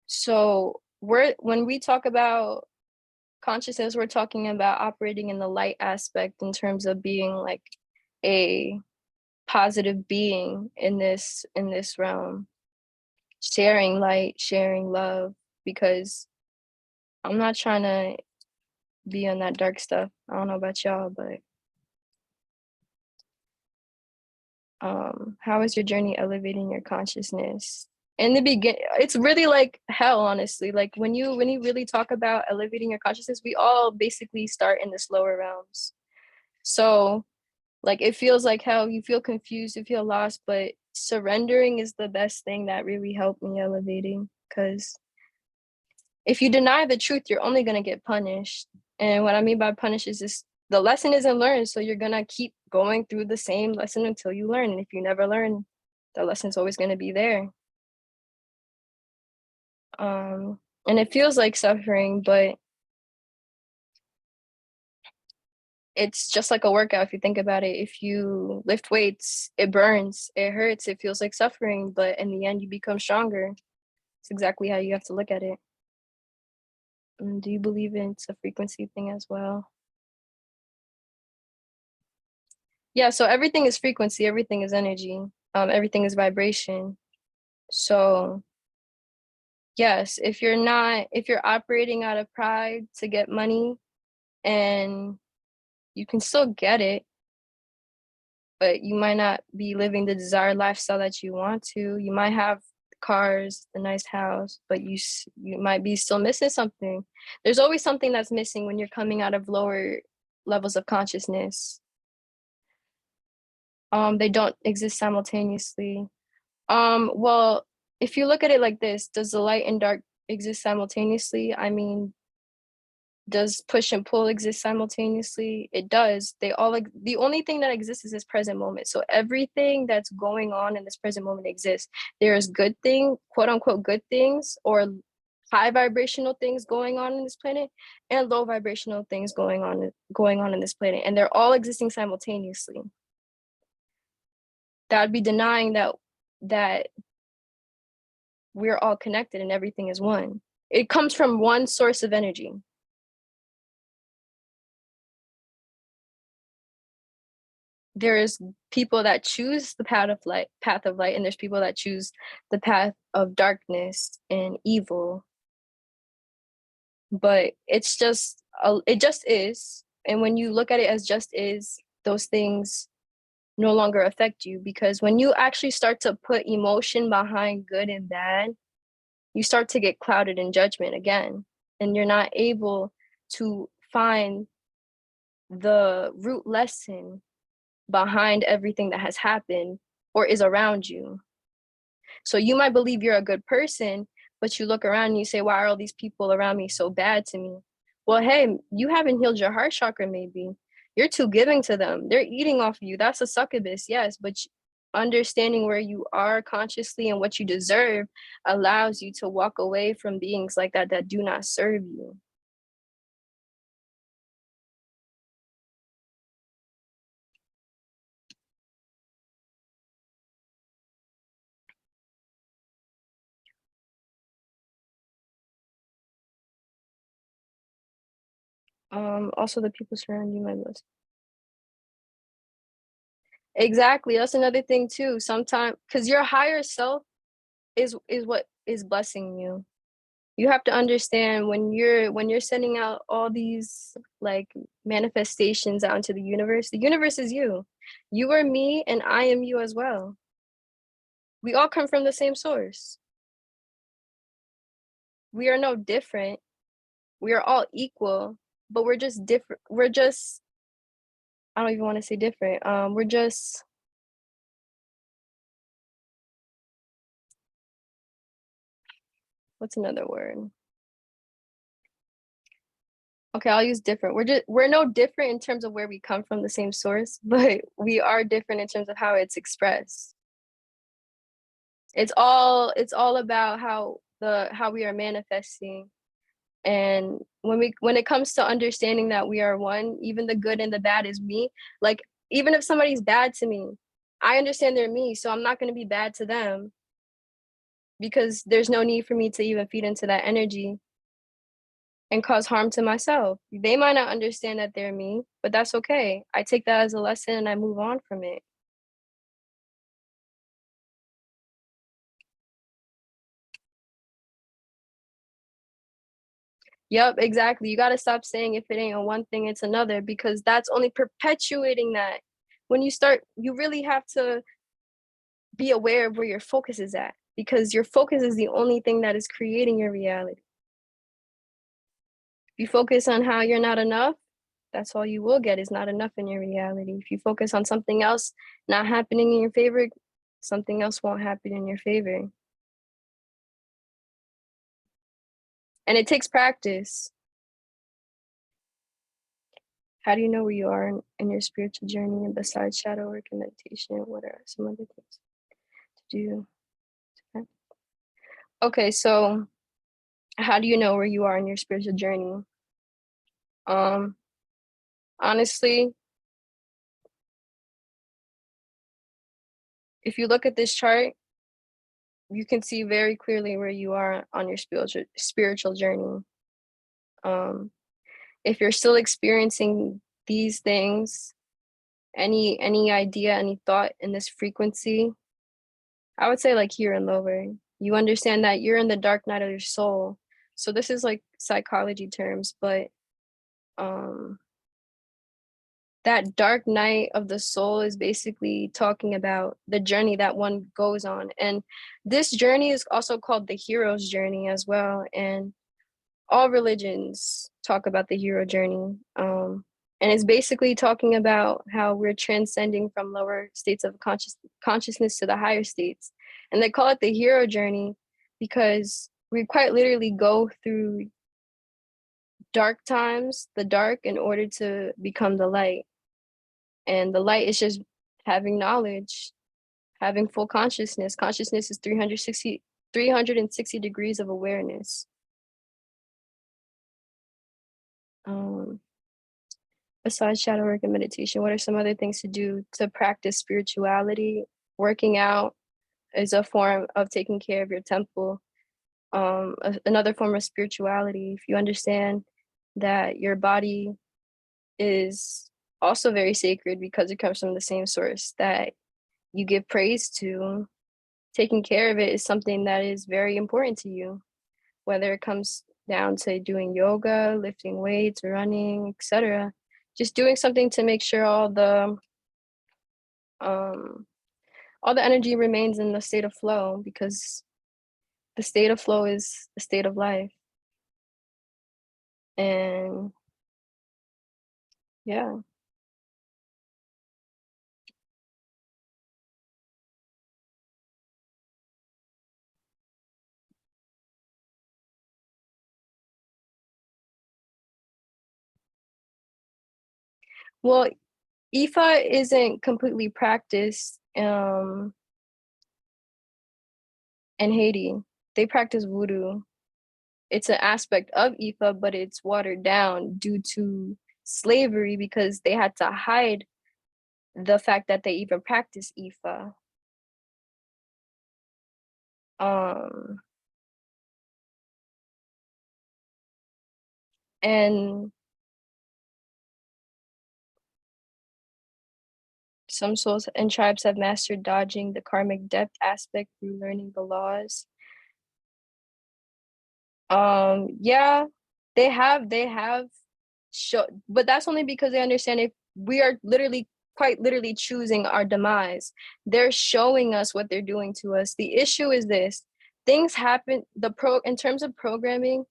So when we talk about consciousness, we're talking about operating in the light aspect in terms of being like a positive being in this realm, sharing light, sharing love, because I'm not trying to be on that dark stuff. I don't know about y'all, but how is your journey elevating your consciousness? In the beginning, it's really like hell, honestly. Like when you really talk about elevating your consciousness, we all basically start in the slower realms. So like it feels like hell, you feel confused, you feel lost, but surrendering is the best thing that really helped me elevating, because if you deny the truth, you're only going to get punished. And what I mean by punish is just the lesson isn't learned, so you're going to keep going through the same lesson until you learn. And if you never learn, the lesson's always going to be there. And it feels like suffering, but it's just like a workout if you think about it. If you lift weights, it burns, it hurts, it feels like suffering, but in the end you become stronger. It's exactly how you have to look at it. Do you believe it's a frequency thing as well? Yeah, so everything is frequency, everything is energy, everything is vibration. So yes, if you're operating out of pride to get money, and you can still get it, but you might not be living the desired lifestyle that you want to. You might have cars, a nice house, but you might be still missing something. There's always something that's missing when you're coming out of lower levels of consciousness. They don't exist simultaneously. Well, if you look at it like this, does the light and dark exist simultaneously? I mean, does push and pull exist simultaneously? It does. They all, like, the only thing that exists is this present moment. So everything that's going on in this present moment exists. There's good thing, quote unquote good things, or high vibrational things going on in this planet, and low vibrational things going on in this planet, and they're all existing simultaneously. That would be denying that we're all connected and everything is one. It comes from one source of energy. There's people that choose the path of light, and there's people that choose the path of darkness and evil. But it just is. And when you look at it as just is, those things no longer affect you, because when you actually start to put emotion behind good and bad, you start to get clouded in judgment again, and you're not able to find the root lesson behind everything that has happened or is around you. So you might believe you're a good person, but you look around and you say, why are all these people around me so bad to me? Well, hey, you haven't healed your heart chakra, maybe. You're too giving to them. They're eating off of you. That's a succubus, yes, but understanding where you are consciously and what you deserve allows you to walk away from beings like that that do not serve you. Also the people surrounding you might bless. Exactly, that's another thing too. Sometimes, because your higher self is what is blessing you. You have to understand when you're sending out all these like manifestations out into the universe is you. You are me and I am you as well. We all come from the same source. We are no different. We are all equal, but we're just different. We're just, I don't even want to say different. We're just, what's another word? Okay, I'll use different. We're no different in terms of where we come from, the same source, but we are different in terms of how it's expressed. It's all about how we are manifesting. And when it comes to understanding that we are one, even the good and the bad is me. Like, even if somebody's bad to me, I understand they're me, so I'm not going to be bad to them, because there's no need for me to even feed into that energy and cause harm to myself. They might not understand that they're me, but that's okay. I take that as a lesson and I move on from it. Yep, exactly. You got to stop saying if it ain't a one thing, it's another, because that's only perpetuating that. When you start, you really have to be aware of where your focus is at, because your focus is the only thing that is creating your reality. If you focus on how you're not enough, that's all you will get is not enough in your reality. If you focus on something else not happening in your favor, something else won't happen in your favor. And it takes practice. How do you know where you are in your spiritual journey? And besides shadow work and meditation, what are some other things to do? Okay, so how do you know where you are in your spiritual journey? Um, Honestly, if you look at this chart, you can see very clearly where you are on your spiritual journey. Um, if you're still experiencing these things, any idea, any thought in this frequency, I would say like here and lower. You understand that you're in the dark night of your soul. So this is like psychology terms, but um that dark night of the soul is basically talking about the journey that one goes on. And this journey is also called the hero's journey as well. And all religions talk about the hero journey. And it's basically talking about how we're transcending from lower states of consciousness to the higher states. And they call it the hero journey because we quite literally go through dark times, the dark, in order to become the light. And the light is just having knowledge, having full consciousness. Consciousness is 360 degrees of awareness. Um, Besides shadow work and meditation, what are some other things to do to practice spirituality? Working out is a form of taking care of your temple. Another form of spirituality, if you understand that your body is also very sacred because it comes from the same source that you give praise to, taking care of it is something that is very important to you, whether it comes down to doing yoga, lifting weights, running, etc. Just doing something to make sure um, all the energy remains in the state of flow, because the state of flow is the state of life. And yeah. Well, Ifa isn't completely practiced in Haiti. They practice voodoo. It's an aspect of Ifa, but it's watered down due to slavery because they had to hide the fact that they even practice Ifa. Um, and Some souls and tribes have mastered dodging the karmic depth aspect through learning the laws. Yeah, they have show, but that's only because they understand if we are literally quite literally choosing our demise. They're showing us what they're doing to us. The issue is this: things happen. In terms of programming,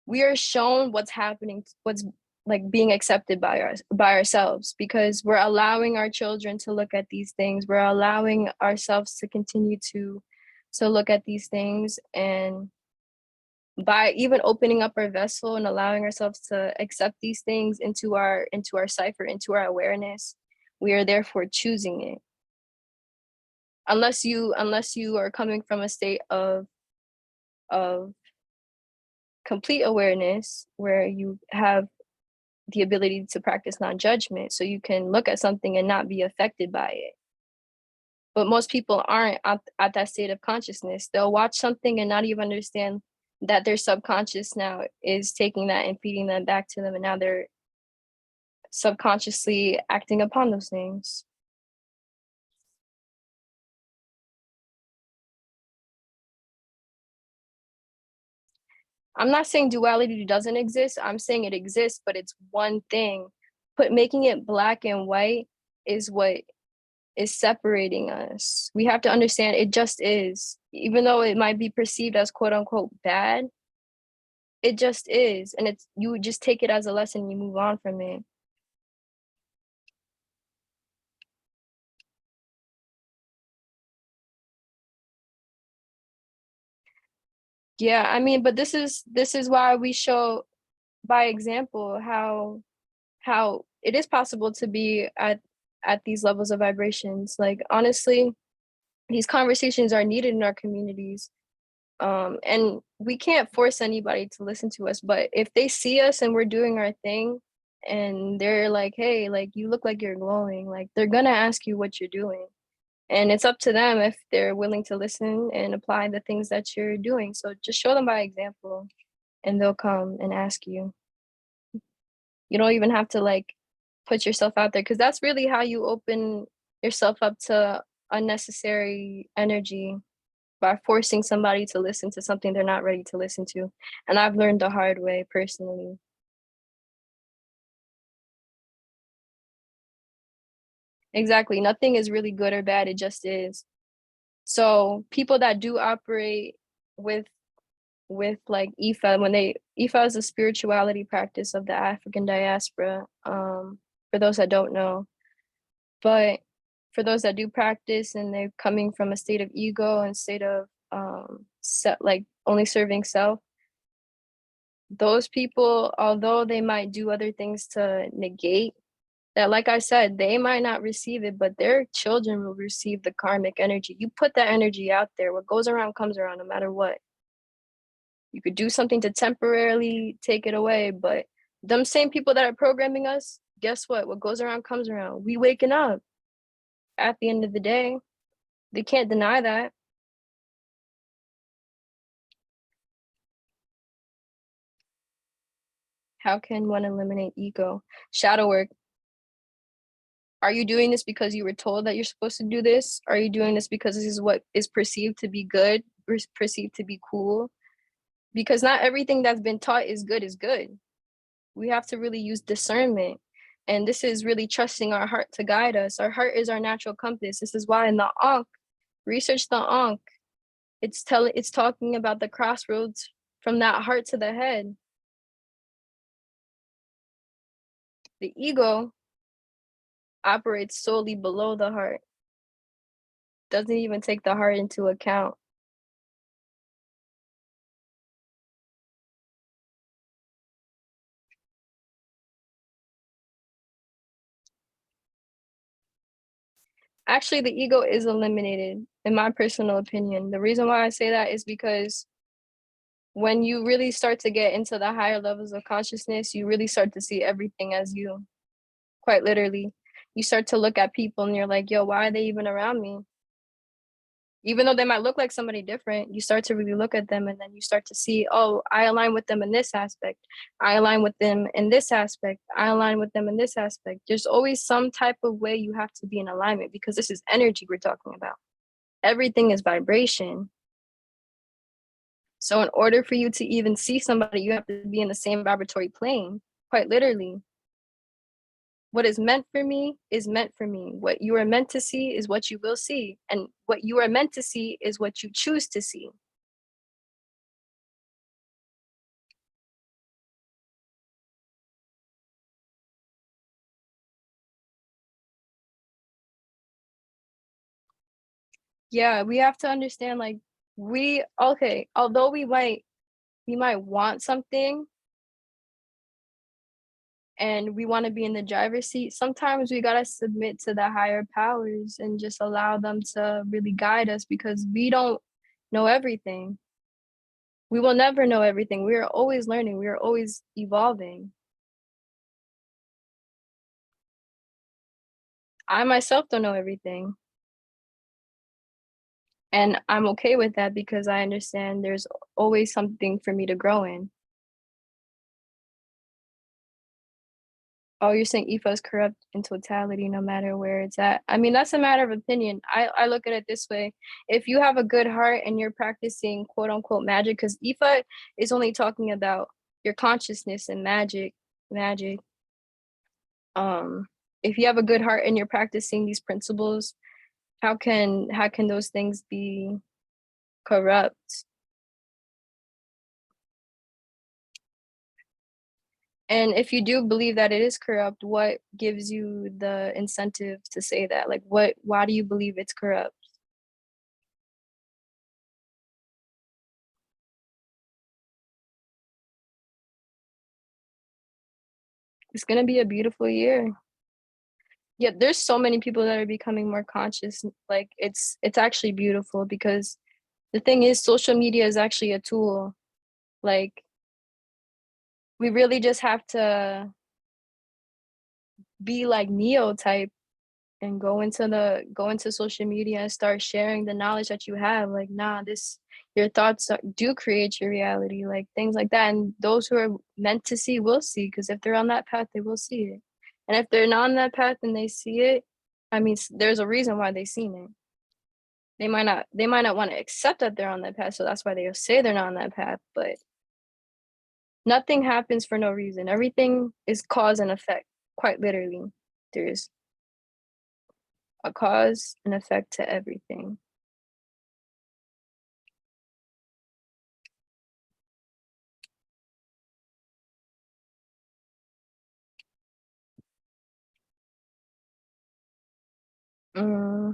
we are shown what's happening, what's like being accepted by ourselves, because we're allowing our children to look at these things. We're allowing ourselves to continue to look at these things, and by even opening up our vessel and allowing ourselves to accept these things into our cipher, into our awareness, we are therefore choosing it. Unless you are coming from a state of complete awareness where you have the ability to practice non-judgment, so you can look at something and not be affected by it. But most people aren't at that state of consciousness. They'll watch something and not even understand that their subconscious now is taking that and feeding them back to them, and now they're subconsciously acting upon those things. I'm not saying duality doesn't exist. I'm saying it exists, but it's one thing. But making it black and white is what is separating us. We have to understand it just is. Even though it might be perceived as quote unquote bad, it just is. And it's, you just take it as a lesson and you move on from it. Yeah, I mean, but this is why we show by example how it is possible to be at these levels of vibrations. Like honestly, these conversations are needed in our communities. And we can't force anybody to listen to us, but if they see us and we're doing our thing and they're like, hey, like you look like you're glowing, like they're gonna ask you what you're doing. And it's up to them if they're willing to listen and apply the things that you're doing. So just show them by example and they'll come and ask you. You don't even have to like put yourself out there, because that's really how you open yourself up to unnecessary energy, by forcing somebody to listen to something they're not ready to listen to. And I've learned the hard way personally. Exactly. Nothing is really good or bad. It just is. So people that do operate with like Ifa, Ifa is a spirituality practice of the African diaspora. For those that don't know, but for those that do practice and they're coming from a state of ego and state of like only serving self, those people, although they might do other things to negate that, like I said, they might not receive it, but their children will receive the karmic energy. You put that energy out there, what goes around comes around no matter what. You could do something to temporarily take it away, but them same people that are programming us, guess what? What goes around comes around. We waking up at the end of the day. They can't deny that. How can one eliminate ego? Shadow work. Are you doing this because you were told that you're supposed to do this? Are you doing this because this is what is perceived to be good, or perceived to be cool? Because not everything that's been taught is good is good. We have to really use discernment. And this is really trusting our heart to guide us. Our heart is our natural compass. This is why in the Ankh, research the Ankh. It's talking about the crossroads from that heart to the head. The ego operates solely below the heart, doesn't even take the heart into account. Actually, the ego is eliminated, in my personal opinion. The reason why I say that is because when you really start to get into the higher levels of consciousness, you really start to see everything as you, quite literally. You start to look at people and you're like, yo, why are they even around me? Even though they might look like somebody different, you start to really look at them and then you start to see, oh, I align with them in this aspect. I align with them in this aspect. I align with them in this aspect. There's always some type of way you have to be in alignment because this is energy we're talking about. Everything is vibration. So in order for you to even see somebody, you have to be in the same vibratory plane, quite literally. What is meant for me is meant for me. What you are meant to see is what you will see. And what you are meant to see is what you choose to see. Yeah, we have to understand like although we might want something and we want to be in the driver's seat, sometimes we got to submit to the higher powers and just allow them to really guide us because we don't know everything. We will never know everything. We are always learning. We are always evolving. I myself don't know everything. And I'm okay with that because I understand there's always something for me to grow in. Oh, you're saying IFA is corrupt in totality no matter where it's at. I mean, that's a matter of opinion. I look at it this way. If you have a good heart and you're practicing quote unquote magic, because IFA is only talking about your consciousness and magic. If you have a good heart and you're practicing these principles, how can those things be corrupt? And if you do believe that it is corrupt, what gives you the incentive to say that? Like why do you believe it's corrupt? It's gonna be a beautiful year. Yeah, there's so many people that are becoming more conscious. Like it's actually beautiful because the thing is social media is actually a tool. Like we really just have to be like Neo type and go into social media and start sharing the knowledge that you have like nah this your do create your reality like things like that and those who are meant to see will see because if they're on that path they will see it and if they're not on that path and they see it I mean there's a reason why they seen it they might not want to accept that they're on that path so that's why they'll say they're not on that path but nothing happens for no reason everything is cause and effect quite literally there's a cause and effect to everything. Mm,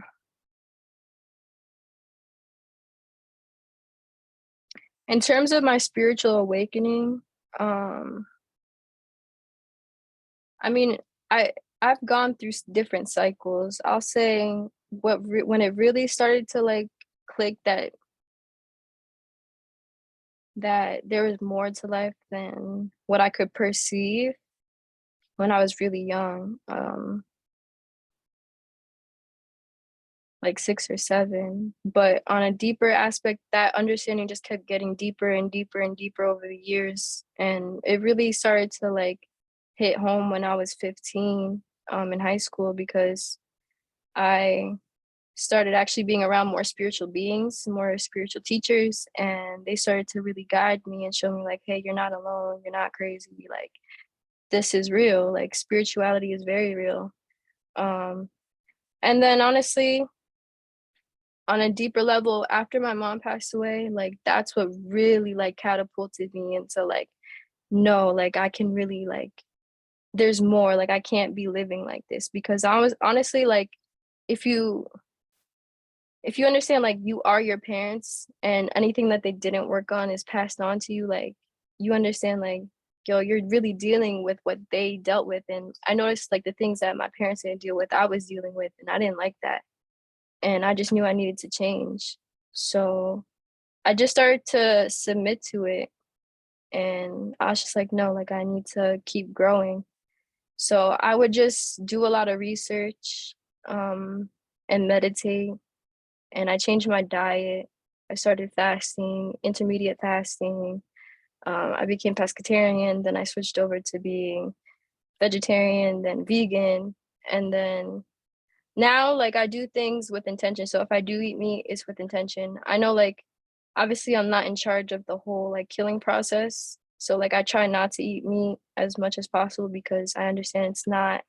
in terms of my spiritual awakening, um, I mean, I I've gone through different cycles. I'll say when it really started to like click that there was more to life than what I could perceive when I was really young, like 6 or 7. But on a deeper aspect, that understanding just kept getting deeper and deeper and deeper over the years, and it really started to like hit home when I was 15 in high school because I started actually being around more spiritual beings, more spiritual teachers, and they started to really guide me and show me like, hey, you're not alone, you're not crazy, like this is real, like spirituality is very real. Um, and then honestly, on a deeper level, after my mom passed away, like that's what really like catapulted me into like, no, like I can really like there's more, like I can't be living like this because I was honestly like if you if you understand like you are your parents and anything that they didn't work on is passed on to you, like you understand like yo, you're really dealing with what they dealt with. And I noticed like the things that my parents didn't deal with, I was dealing with, and I didn't like that. And I just knew I needed to change. So I just started to submit to it. And I was just like, no, like I need to keep growing. So I would just do a lot of research and meditate and I changed my diet. I started fasting, intermediate fasting. I became pescatarian, then I switched over to being vegetarian, then vegan, and then now like I do things with intention. So if I do eat meat, it's with intention. I know like obviously I'm not in charge of the whole like killing process. So like I try not to eat meat as much as possible because I understand it's not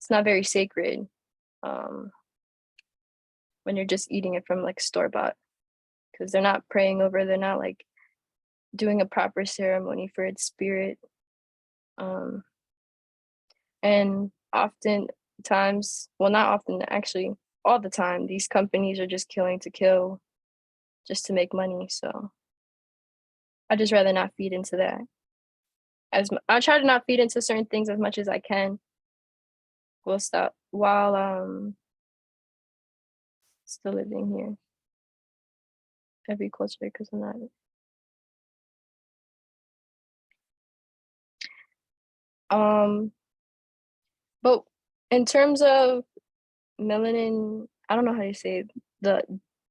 very sacred um when you're just eating it from like store bought because they're not praying over, they're not like doing a proper ceremony for its spirit. Um and often times, well not often actually, all the time these companies are just killing to kill just to make money. So I just rather not feed into that. I try to not feed into certain things as much as I can. We'll stop while still living here. Every culture because I'm not. Um, but in terms of melanin, I don't know how you say it, the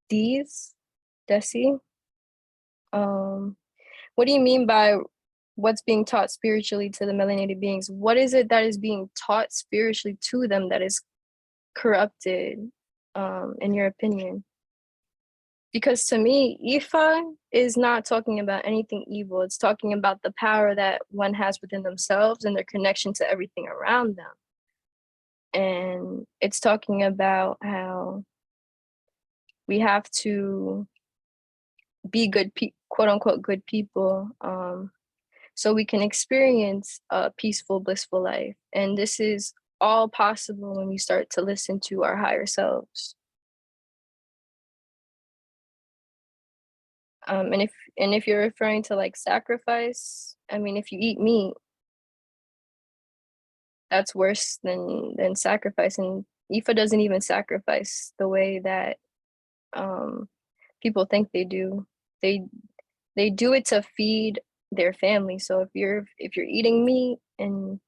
D's, Desi. Um, what do you mean by what's being taught spiritually to the melanated beings? What is it that is being taught spiritually to them that is corrupted, in your opinion? Because to me, Ifa is not talking about anything evil. It's talking about the power that one has within themselves and their connection to everything around them. And it's talking about how we have to be quote unquote good people, so we can experience a peaceful, blissful life. And this is all possible when we start to listen to our higher selves. And if you're referring to like sacrifice, I mean, if you eat meat, that's worse than sacrifice. And Ifa doesn't even sacrifice the way that um, people think they do. They they do it to feed their family. So if you're eating meat, and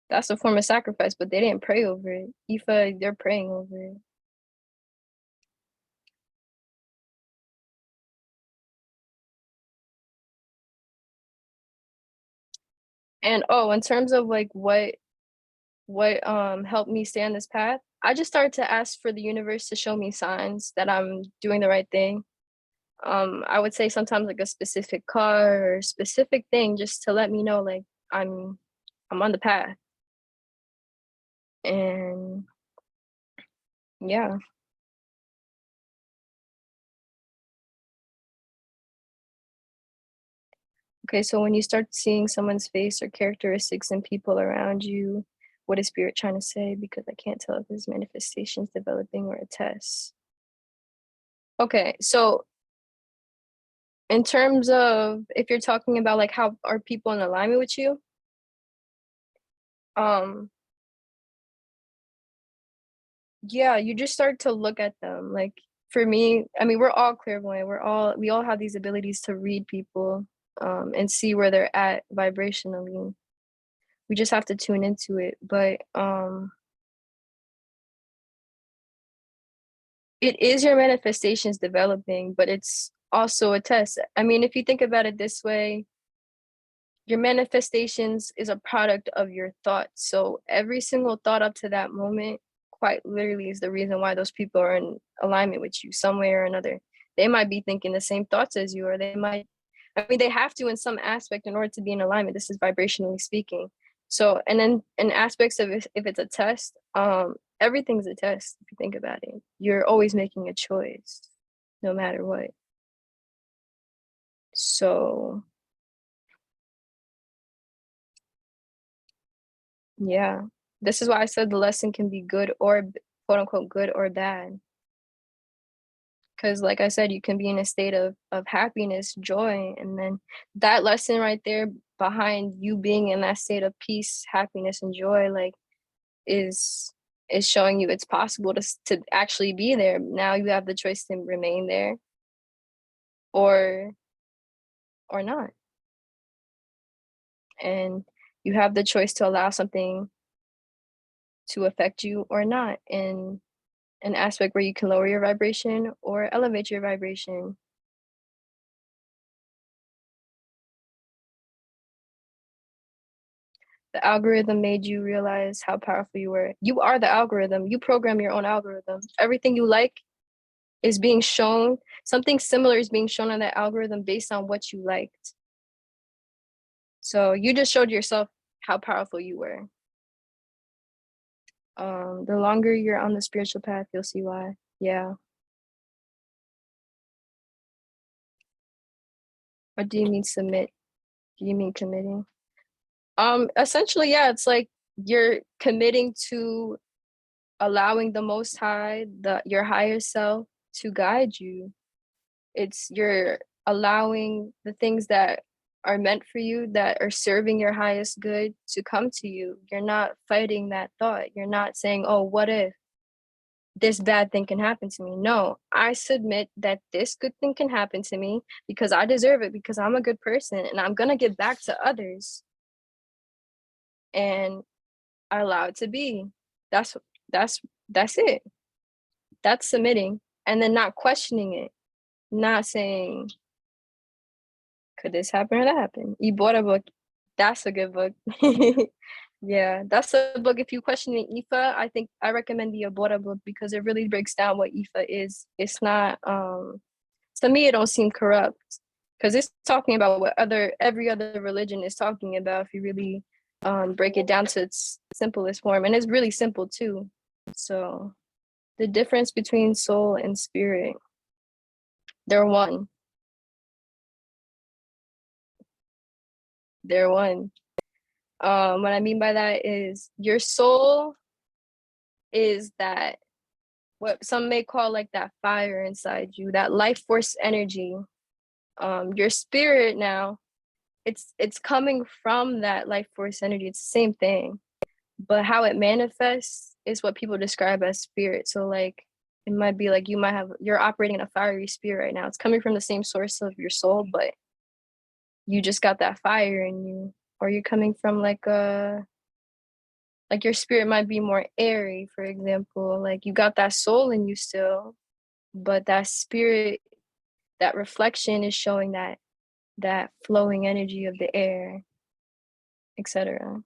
that's a form of sacrifice, but they didn't pray over it. Ifa, they're praying over it. And oh, in terms of like what helped me stay on this path, I just started to ask for the universe to show me signs that I'm doing the right thing. I would say sometimes like a specific car or specific thing just to let me know like I'm I'm on the path. And yeah. Okay, so when you start seeing someone's face or characteristics in people around you, what is spirit trying to say? Because I can't tell if it's manifestations developing or a test. Okay, so in terms of if you're talking about like how are people in alignment with you, um, yeah, you just start to look at them. Like for me, I mean, we're all clairvoyant. We all have these abilities to read people, and see where they're at vibrationally. We just have to tune into it. But it is your manifestations developing, but it's also a test. I mean, if you think about it this way, your manifestations is a product of your thoughts. So every single thought up to that moment, quite literally, is the reason why those people are in alignment with you some way or another. They might be thinking the same thoughts as you, or they might, I mean, they have to in some aspect in order to be in alignment. This is vibrationally speaking. So, and then in aspects of if it's a test, everything's a test if you think about it. You're always making a choice, no matter what. So, yeah, this is why I said the lesson can be good or quote unquote good or bad. Because, like I said, you can be in a state of happiness, joy, and then that lesson right there behind you being in that state of peace, happiness, and joy, like is is showing you it's possible to actually be there. Now you have the choice to remain there or not, and you have the choice to allow something to affect you or not. And an aspect where you can lower your vibration or elevate your vibration. The algorithm made you realize how powerful you were. You are the algorithm. You program your own algorithm. Everything you like is being shown. Something similar is being shown on that algorithm based on what you liked. So you just showed yourself how powerful you were. The longer you're on the spiritual path, you'll see why. Yeah. What do you mean submit? Do you mean committing? Essentially, yeah, it's like you're committing to allowing the Most High, your higher self, to guide you. It's you're allowing the things that are meant for you, that are serving your highest good, to come to you. You're not fighting that thought. You're not saying, oh, what if this bad thing can happen to me? No, I submit that this good thing can happen to me because I deserve it, because I'm a good person and I'm gonna give back to others. And I allow it to be. That's that's that's it. That's submitting. And then not questioning it, not saying, could this happen or that happen? You bought a book. That's a good book. Yeah, that's a book. If you question Ifa, I think I recommend the Abora book because it really breaks down what Ifa is. It's not to me it don't seem corrupt because it's talking about what every other religion is talking about if you really break it down to its simplest form. And it's really simple too. So the difference between soul and spirit, they're one. They're one. What I mean by that is your soul is that what some may call like that fire inside you, that life force energy. Your spirit now, it's coming from that life force energy. It's the same thing, but how it manifests is what people describe as spirit. So like it might be like you're operating in a fiery spirit right now. It's coming from the same source of your soul, but you just got that fire in you. Or you're coming from like your spirit might be more airy, for example. Like you got that soul in you still, but that spirit, that reflection is showing that flowing energy of the air, etc.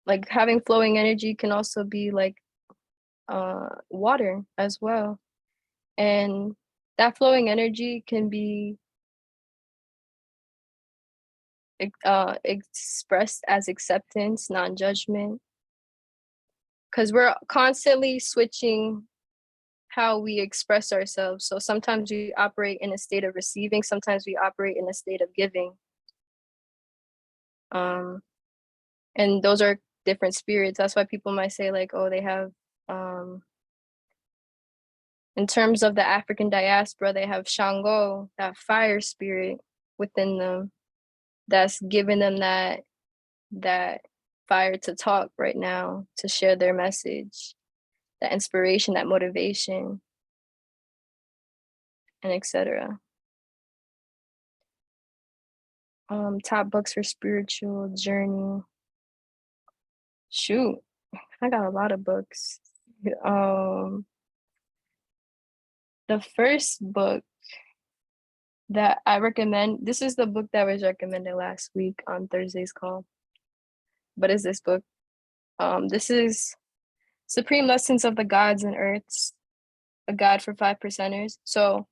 Like having flowing energy can also be like water as well. And that flowing energy can be expressed as acceptance, non-judgment, because we're constantly switching how we express ourselves. So sometimes we operate in a state of receiving, sometimes we operate in a state of giving. And those are different spirits. That's why people might say like, oh, they have in terms of the African diaspora, they have Shango, that fire spirit within them that's giving them that fire to talk right now, to share their message, that inspiration, that motivation, and etc. Top books for spiritual journey. Shoot, I got a lot of books. The first book that I recommend, this is the book that was recommended last week on Thursday's call. But is this book? This is Supreme Lessons of the Gods and Earths, a guide for 5 percenters. So,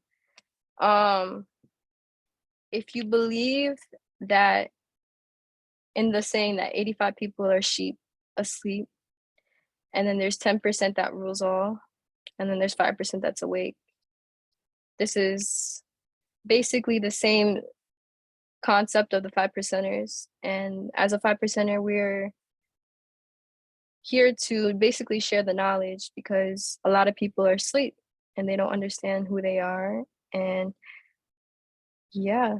if you believe that in the saying that 85 people are sheep asleep, and then there's 10% that rules all, and then there's 5% that's awake. This is basically the same concept of the 5 percenters. And as a 5 percenter, we're here to basically share the knowledge because a lot of people are asleep and they don't understand who they are. And yeah.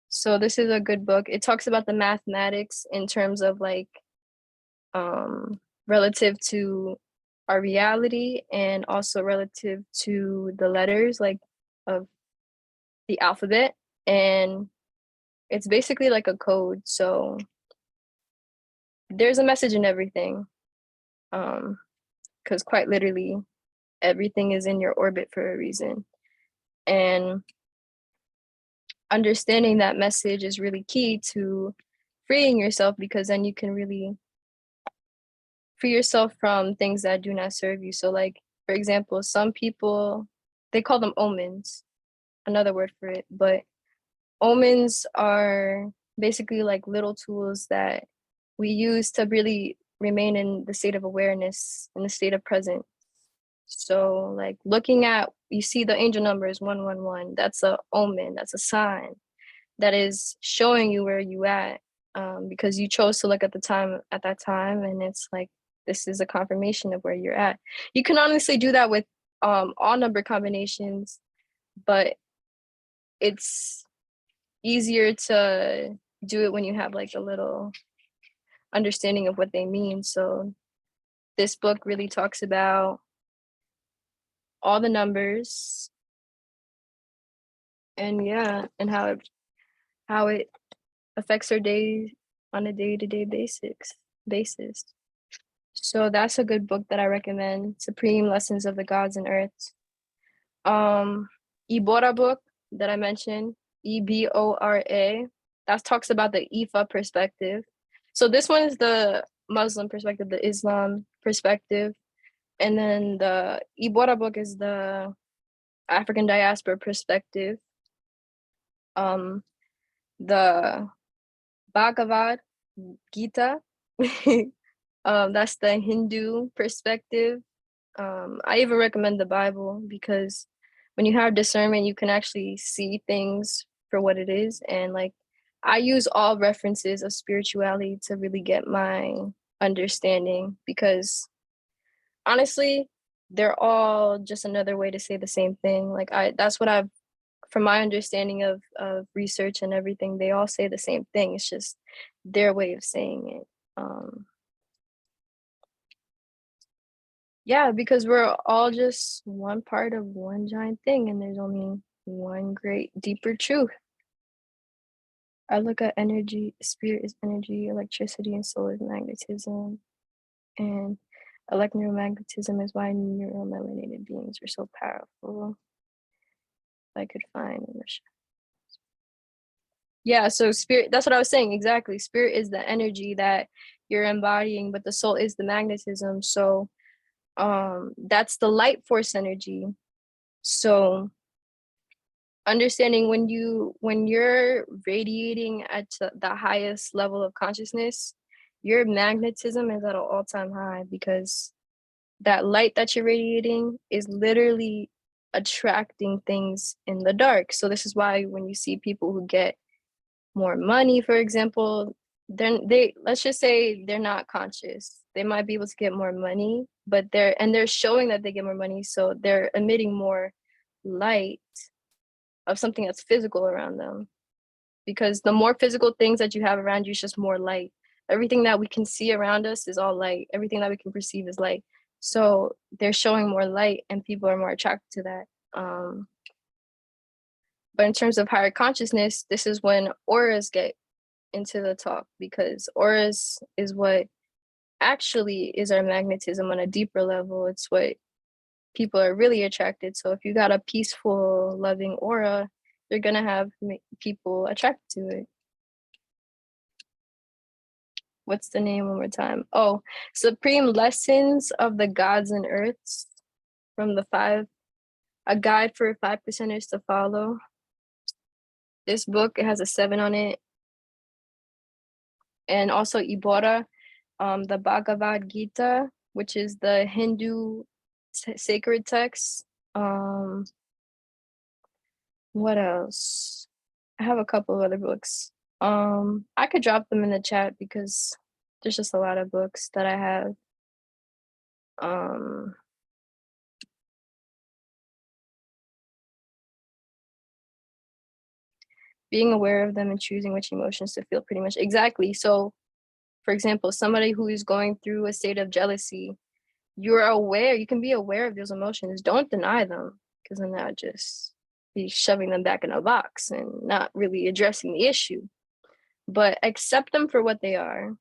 So this is a good book. It talks about the mathematics in terms of like relative to our reality and also relative to the letters like of the alphabet. And it's basically like a code. So there's a message in everything. Because quite literally, everything is in your orbit for a reason. And understanding that message is really key to freeing yourself, because then you can really free yourself from things that do not serve you. So like, for example, some people, they call them omens, another word for it, but omens are basically like little tools that we use to really remain in the state of awareness, in the state of presence. So like looking at, you see the angel number is 111, that's a omen, that's a sign that is showing you where you at, because you chose to look at that time, and it's like, this is a confirmation of where you're at. You can honestly do that with all number combinations, but it's easier to do it when you have like a little understanding of what they mean. So this book really talks about all the numbers, and yeah, and how it affects our day on a day-to-day basis. So that's a good book that I recommend, Supreme Lessons of the Gods and Earths. Ibora book that I mentioned, Ebora, that talks about the Ifa perspective. So this one is the Muslim perspective, the Islam perspective. And then the Ibora book is the African diaspora perspective. The Bhagavad Gita, that's the Hindu perspective. I even recommend the Bible, because when you have discernment, you can actually see things for what it is. And like, I use all references of spirituality to really get my understanding, because honestly, they're all just another way to say the same thing. Like that's what I've, from my understanding of research and everything, they all say the same thing. It's just their way of saying it. Yeah, because we're all just one part of one giant thing, and there's only one great deeper truth. I look at energy, spirit is energy, electricity and soul is magnetism, and electromagnetism is why neuromelanated beings are so powerful. If I could find yeah, so spirit, that's what I was saying, exactly. Spirit is the energy that you're embodying, but the soul is the magnetism. So that's the light force energy. So understanding when you're radiating at the highest level of consciousness, your magnetism is at an all-time high, because that light that you're radiating is literally attracting things in the dark. So this is why when you see people who get more money, for example, then they, let's just say they're not conscious, they might be able to get more money, but they're showing that they get more money, so they're emitting more light of something that's physical around them, because the more physical things that you have around you is just more light. Everything that we can see around us is all light, everything that we can perceive is light. So they're showing more light, and people are more attracted to that. But in terms of higher consciousness, this is when auras get into the talk, because auras is what actually is our magnetism on a deeper level. It's what people are really attracted. So if you got a peaceful, loving aura, you're gonna have people attracted to it. What's the name one more time? Oh, Supreme Lessons of the Gods and Earths, from the five, a guide for 5%ers to follow. This book, it has a 7 on it. And also Ibora, the Bhagavad Gita, which is the Hindu sacred text. What else? I have a couple of other books. I could drop them in the chat, because there's just a lot of books that I have. Being aware of them and choosing which emotions to feel, pretty much. Exactly. So for example, somebody who is going through a state of jealousy, you're aware, you can be aware of those emotions. Don't deny them, because then that just be shoving them back in a box and not really addressing the issue. But accept them for what they are,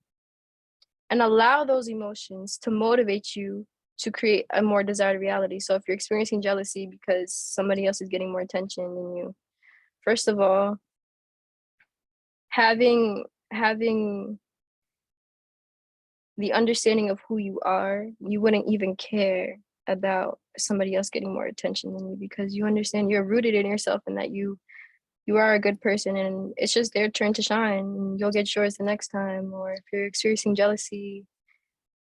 and allow those emotions to motivate you to create a more desired reality. So if you're experiencing jealousy because somebody else is getting more attention than you, first of all, having the understanding of who you are, you wouldn't even care about somebody else getting more attention than you, because you understand you're rooted in yourself and that you are a good person, and it's just their turn to shine, and you'll get yours the next time. Or if you're experiencing jealousy,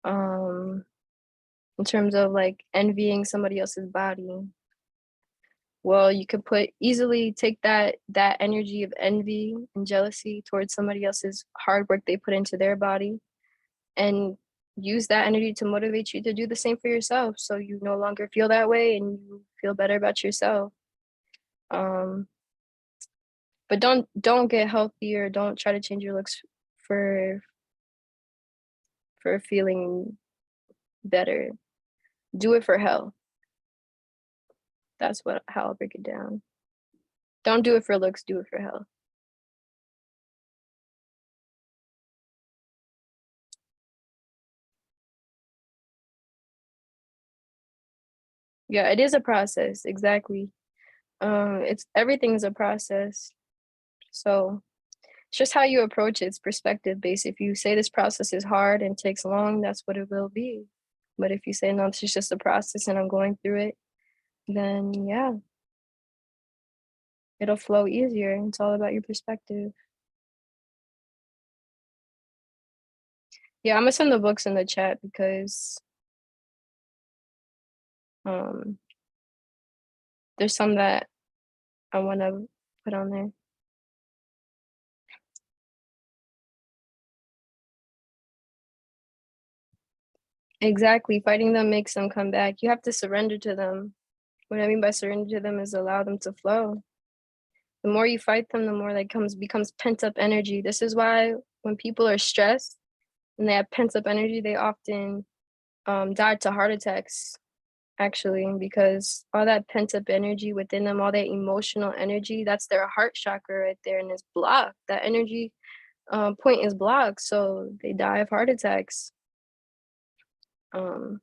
um in terms of like envying somebody else's body, well, you could put easily take that energy of envy and jealousy towards somebody else's hard work they put into their body, and use that energy to motivate you to do the same for yourself, so you no longer feel that way and you feel better about yourself. um but don't get healthy, or don't try to change your looks for feeling better. Do it for health. That's what how I'll break it down. Don't do it for looks, do it for health. Yeah, it is a process, exactly. It's everything's a process. So it's just how you approach it. It's perspective based. If you say this process is hard and takes long, that's what it will be. But if you say no, this is just a process and I'm going through it, then yeah, it'll flow easier. It's all about your perspective. Yeah, I'm gonna send the books in the chat because um there's some that I wanna put on there. Exactly. Fighting them makes them come back. You have to surrender to them. What I mean by surrender to them is allow them to flow. The more you fight them, the more that comes becomes pent up energy. This is why when people are stressed and they have pent up energy, they often die to heart attacks, actually, because all that pent up energy within them, all that emotional energy, that's their heart chakra right there, and it's blocked. That energy point is blocked, so they die of heart attacks. Um,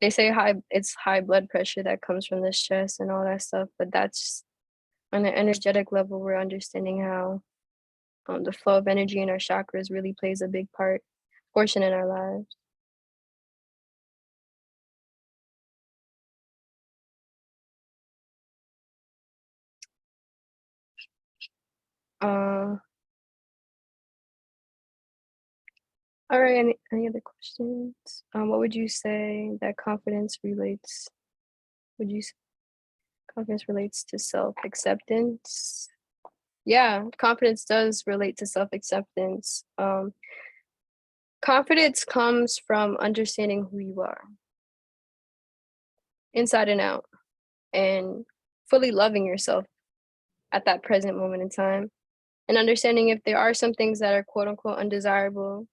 they say it's high blood pressure that comes from the stress and all that stuff, but that's on an energetic level. We're understanding how the flow of energy in our chakras really plays a big portion in our lives. Uh, all right. Any other questions? What would you say that confidence relates? Would you say confidence relates to self acceptance? Yeah, confidence does relate to self acceptance. Confidence comes from understanding who you are, inside and out, and fully loving yourself at that present moment in time, and understanding if there are some things that are quote unquote undesirable,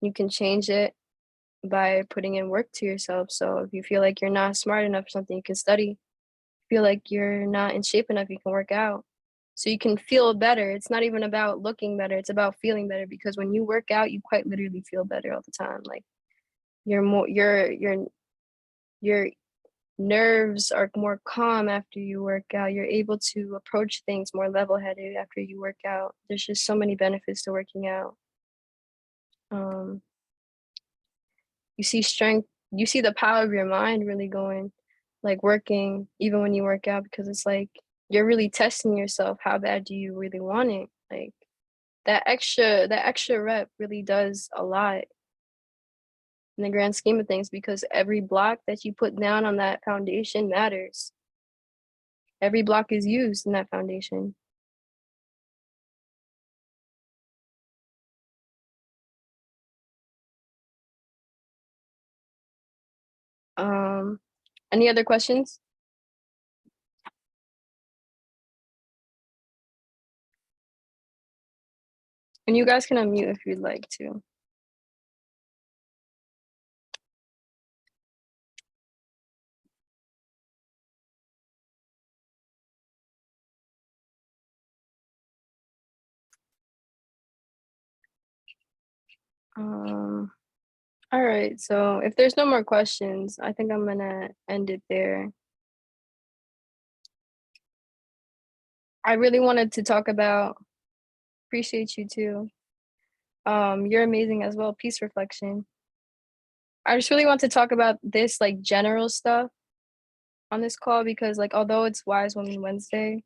you can change it by putting in work to yourself. So if you feel like you're not smart enough for something, you can study. Feel like you're not in shape enough, you can work out. So you can feel better. It's not even about looking better, it's about feeling better, because when you work out, you quite literally feel better all the time. Like you're more your nerves are more calm after you work out. You're able to approach things more level-headed after you work out. There's just so many benefits to working out. Um, you see strength, you see the power of your mind really going, like working even when you work out, because it's like you're really testing yourself. How bad do you really want it? Like that extra rep really does a lot in the grand scheme of things, because every block that you put down on that foundation matters. Every block is used in that foundation. Um, any other questions? And you guys can unmute if you'd like to. All right, so if there's no more questions, I think I'm gonna end it there. I really wanted to talk about appreciate you too. You're amazing as well. Peace reflection. I just really want to talk about this like general stuff on this call because like although it's Wise Woman Wednesday,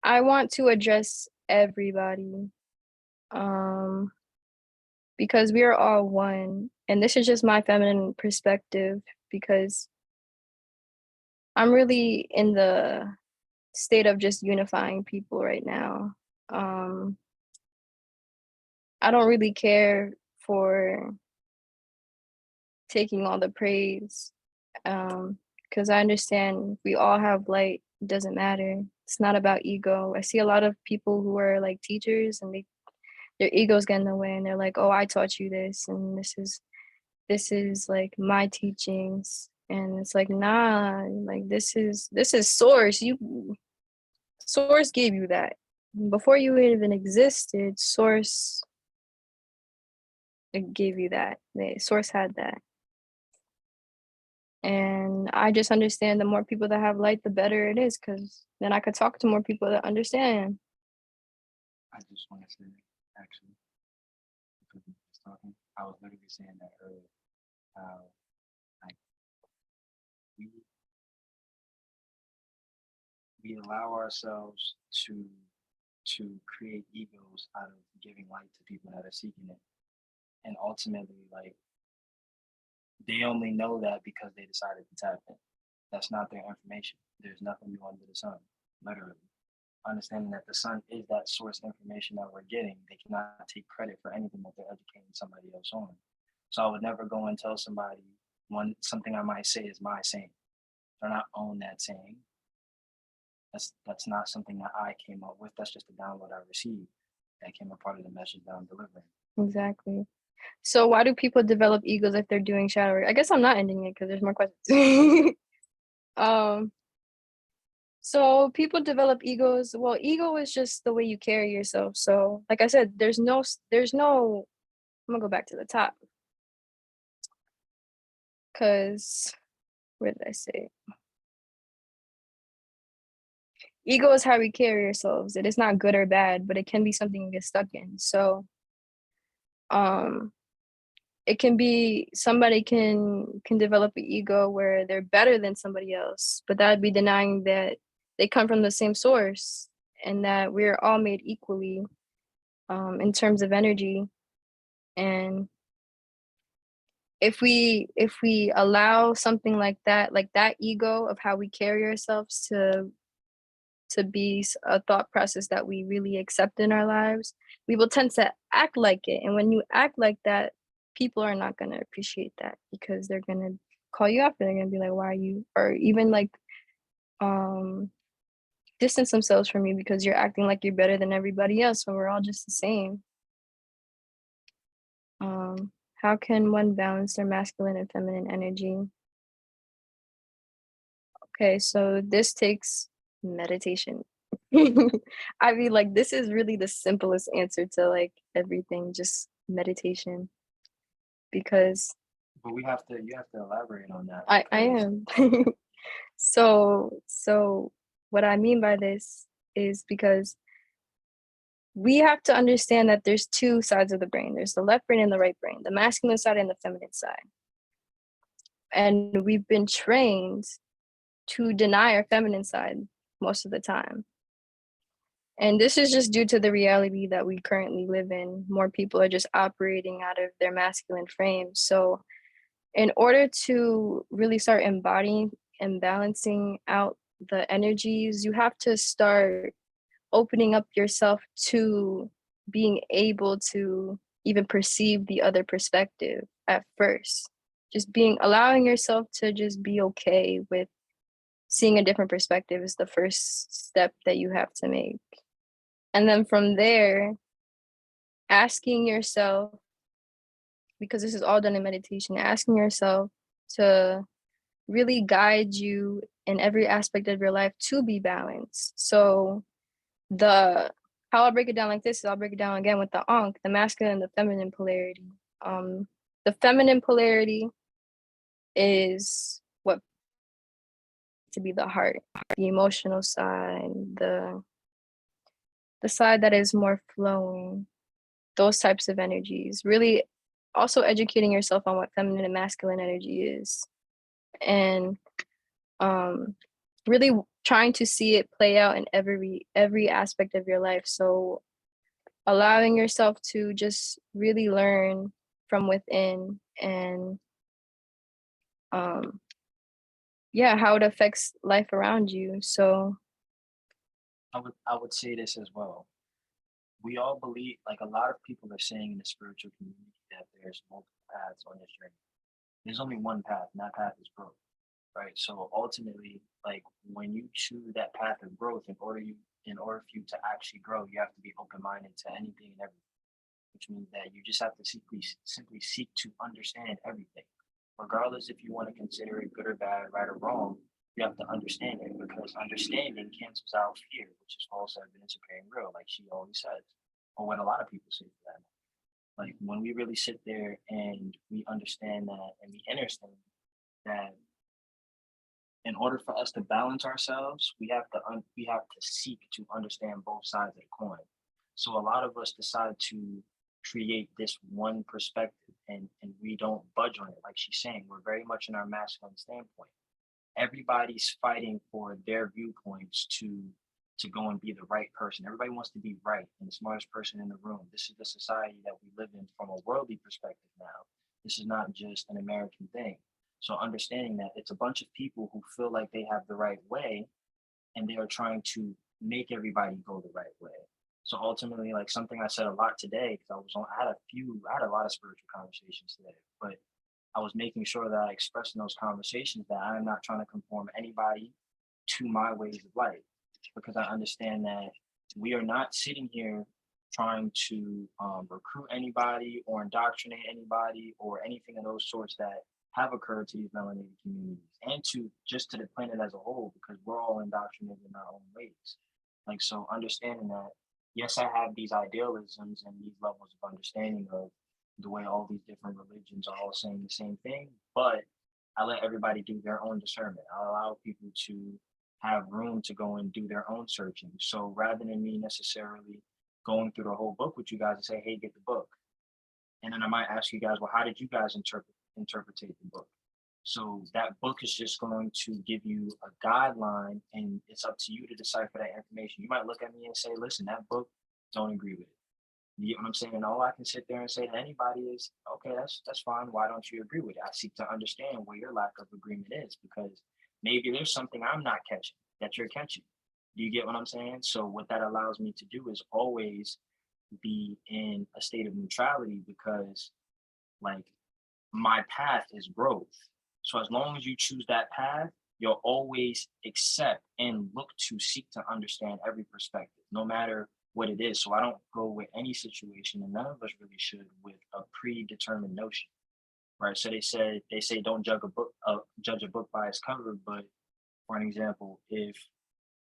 I want to address everybody. Um because we are all one. And this is just my feminine perspective because I'm really in the state of just unifying people right now. Um, I don't really care for taking all the praise because I understand we all have light. It doesn't matter. It's not about ego. I see a lot of people who are like teachers and their egos get in the way and they're like, oh, I taught you this and this is like my teachings. And it's like, nah, like this is source. Source gave you that. Before you even existed, Source gave you that. The Source had that. And I just understand the more people that have light, the better it is, because then I could talk to more people that understand. I just want to say, actually, because we were just talking, I was literally saying that earlier. How like we we allow ourselves to create egos out of giving light to people that are seeking it, and ultimately, like they only know that because they decided to tap in. That's not their information. There's nothing new under the sun, literally. Understanding that the sun is that source information that we're getting, they cannot take credit for anything that they're educating somebody else on. So I would never go and tell somebody something I might say is my saying. Do not own that saying. That's not something that I came up with. That's just a download I received. That came a part of the message that I'm delivering. Exactly. So why do people develop egos if they're doing shadow work? I guess I'm not ending it because there's more questions. um So people develop egos. Well, ego is just the way you carry yourself. So, like I said, I'm gonna go back to the top because where did I say it? Ego is how we carry ourselves. It is not good or bad, but it can be something you get stuck in. So, um, it can be somebody can develop an ego where they're better than somebody else, but that would be denying that they come from the same source and that we're all made equally in terms of energy. And if we allow something like that ego of how we carry ourselves to be a thought process that we really accept in our lives, we will tend to act like it. And when you act like that, people are not going to appreciate that because they're going to call you up and they're going to be like, why are you, or even like um distance themselves from you because you're acting like you're better than everybody else when we're all just the same. How can one balance their masculine and feminine energy? Okay, so this takes meditation. I mean, like, this is really the simplest answer to like everything, just meditation. Because But you have to elaborate on that. I am. So what I mean by this is because we have to understand that there's two sides of the brain. There's the left brain and the right brain, the masculine side and the feminine side. And we've been trained to deny our feminine side most of the time. And this is just due to the reality that we currently live in. More people are just operating out of their masculine frame. So, in order to really start embodying and balancing out the energies, you have to start opening up yourself to being able to even perceive the other perspective at first. Just allowing yourself to just be okay with seeing a different perspective is the first step that you have to make. And then from there, asking yourself, because this is all done in meditation, asking yourself to really guide you in every aspect of your life to be balanced. So how I'll break it down like this is I'll break it down again with the Ankh, the masculine and the feminine polarity. The feminine polarity is what to be the heart, the emotional side, the side that is more flowing, those types of energies. Really also educating yourself on what feminine and masculine energy is. And really trying to see it play out in every aspect of your life. So allowing yourself to just really learn from within and yeah, how it affects life around you. So I would say this as well. We all believe, like a lot of people are saying in the spiritual community, that there's multiple paths on this journey. There's only one path, and that path is growth, right? So ultimately, like when you choose that path of growth, in order for you to actually grow, you have to be open minded to anything and everything, which means that you just have to simply seek to understand everything, regardless if you want to consider it good or bad, right or wrong. You have to understand it, because understanding cancels out fear, which is false evidence appearing real, like she always says, or what a lot of people say for that. Like when we really sit there and we understand that, and we understand that in order for us to balance ourselves, we have to seek to understand both sides of the coin. So a lot of us decide to create this one perspective, and we don't budge on it. Like she's saying, we're very much in our masculine standpoint. Everybody's fighting for their viewpoints to go and be the right person. Everybody wants to be right and the smartest person in the room. This is the society that we live in from a worldly perspective now. This is not just an American thing. So understanding that it's a bunch of people who feel like they have the right way, and they are trying to make everybody go the right way. So ultimately, like something I said a lot today, because I had a lot of spiritual conversations today, but I was making sure that I expressed in those conversations that I am not trying to conform anybody to my ways of life, because I understand that we are not sitting here trying to recruit anybody or indoctrinate anybody or anything of those sorts that have occurred to these melanated communities, and to just to the planet as a whole, because we're all indoctrinated in our own ways. Like, so understanding that, yes, I have these idealisms and these levels of understanding of the way all these different religions are all saying the same thing, but I let everybody do their own discernment. I allow people to have room to go and do their own searching. So rather than me necessarily going through the whole book with you guys and say, hey, get the book. And then I might ask you guys, well, how did you guys interpretate the book? So that book is just going to give you a guideline, and it's up to you to decipher that information. You might look at me and say, listen, that book, don't agree with it. You get what I'm saying? And all I can sit there and say to anybody is, okay, that's fine. Why don't you agree with it? I seek to understand where your lack of agreement is, because maybe there's something I'm not catching that you're catching. Do you get what I'm saying? So what that allows me to do is always be in a state of neutrality, because like my path is growth. So as long as you choose that path, you'll always accept and look to seek to understand every perspective, no matter what it is. So I don't go with any situation, and none of us really should, with a predetermined notion, right? So they say don't judge a book by its cover. But for an example, if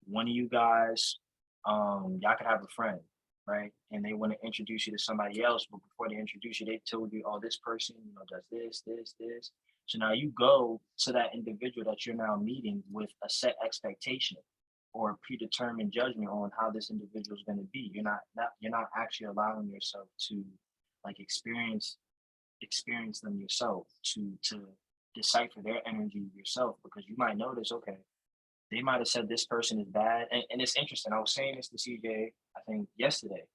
one of you guys, y'all could have a friend, right? And they want to introduce you to somebody else, but before they introduce you, they told you, oh, this person, does this, this, this. So now you go to that individual that you're now meeting with a set expectation or a predetermined judgment on how this individual is going to be. You're not actually allowing yourself to like experience them yourself, to decipher their energy yourself, because you might notice, okay, they might have said this person is bad. And it's interesting. I was saying this to CJ, I think yesterday.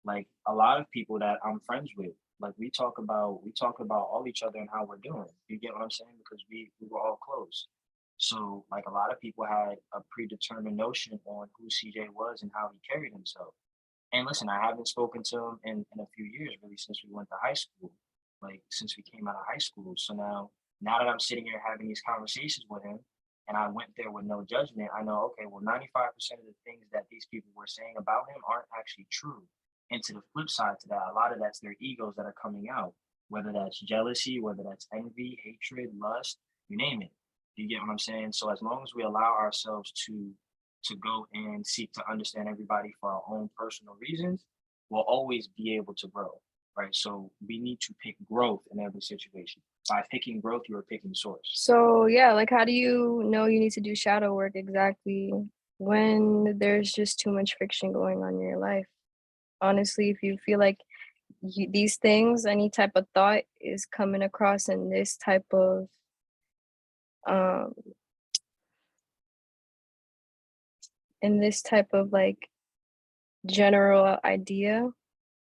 Like a lot of people that I'm friends with, like we talk about all each other and how we're doing. You get what I'm saying? Because we were all close. So like a lot of people had a predetermined notion on who CJ was and how he carried himself. And listen, I haven't spoken to him in a few years, really, since we went to high school, like since we came out of high school. So now that I'm sitting here having these conversations with him, and I went there with no judgment, I know, okay, well, 95% of the things that these people were saying about him aren't actually true. And to the flip side to that, a lot of that's their egos that are coming out, whether that's jealousy, whether that's envy, hatred, lust, you name it. You get what I'm saying? So as long as we allow ourselves to go and seek to understand everybody for our own personal reasons, we'll always be able to grow. right? So we need to pick growth in every situation. By picking growth, you are picking source. So yeah, like how do you know you need to do shadow work exactly when there's just too much friction going on in your life? Honestly, if you feel like these things, any type of thought is coming across um in this type of like general idea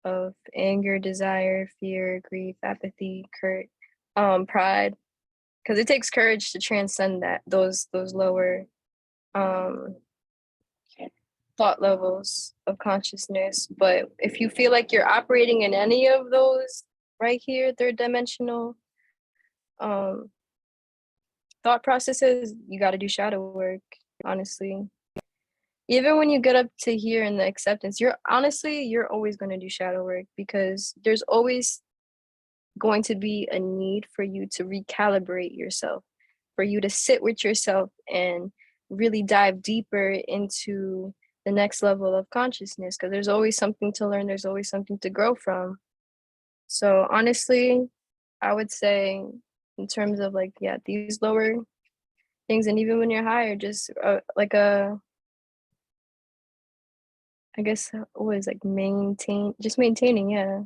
of anger, desire, fear, grief, apathy, pride, because it takes courage to transcend those lower um thought levels of consciousness. But if you feel like you're operating in any of those right here, third dimensional um thought processes, you got to do shadow work, honestly. Even when you get up to here in the acceptance, you're always going to do shadow work because there's always going to be a need for you to recalibrate yourself, for you to sit with yourself and really dive deeper into the next level of consciousness because there's always something to learn, there's always something to grow from. So honestly, I would say in terms of like yeah, these lower things and even when you're higher, just like a I guess always like maintaining, yeah,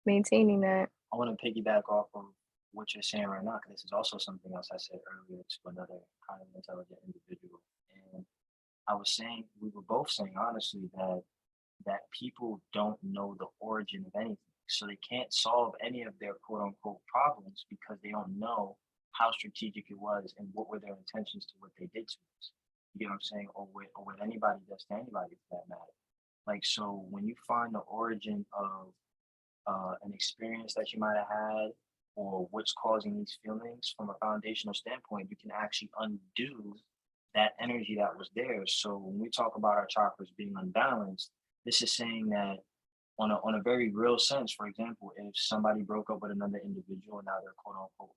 maintaining that. I want to piggyback off of what you're saying right now, because this is also something else I said earlier to another kind of intelligent individual. And I was saying, we were both saying honestly that people don't know the origin of anything. So they can't solve any of their quote unquote problems because they don't know how strategic it was and what were their intentions to what they did to us. You get what I'm saying? Or what anybody does to anybody for that matter. Like, so when you find the origin of an experience that you might have had or what's causing these feelings from a foundational standpoint, you can actually undo that energy that was there. So when we talk about our chakras being unbalanced, this is saying that on a very real sense, for example, if somebody broke up with another individual and now they're quote unquote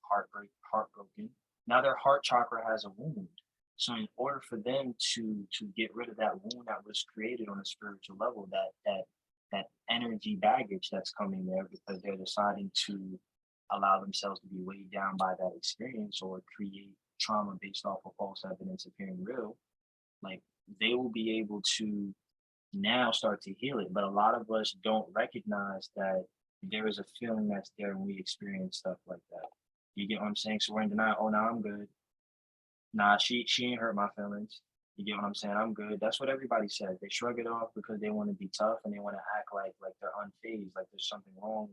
heartbroken, now their heart chakra has a wound. So in order for them to get rid of that wound that was created on a spiritual level, that energy baggage that's coming there because they're deciding to allow themselves to be weighed down by that experience or create trauma based off of false evidence appearing real, like they will be able to now start to heal it. But a lot of us don't recognize that there is a feeling that's there when we experience stuff like that. You get what I'm saying? So we're in denial. Oh, now I'm good. Nah, she ain't hurt my feelings. You get what I'm saying? I'm good. That's what everybody says. They shrug it off because they want to be tough and they want to act like they're unfazed, like there's something wrong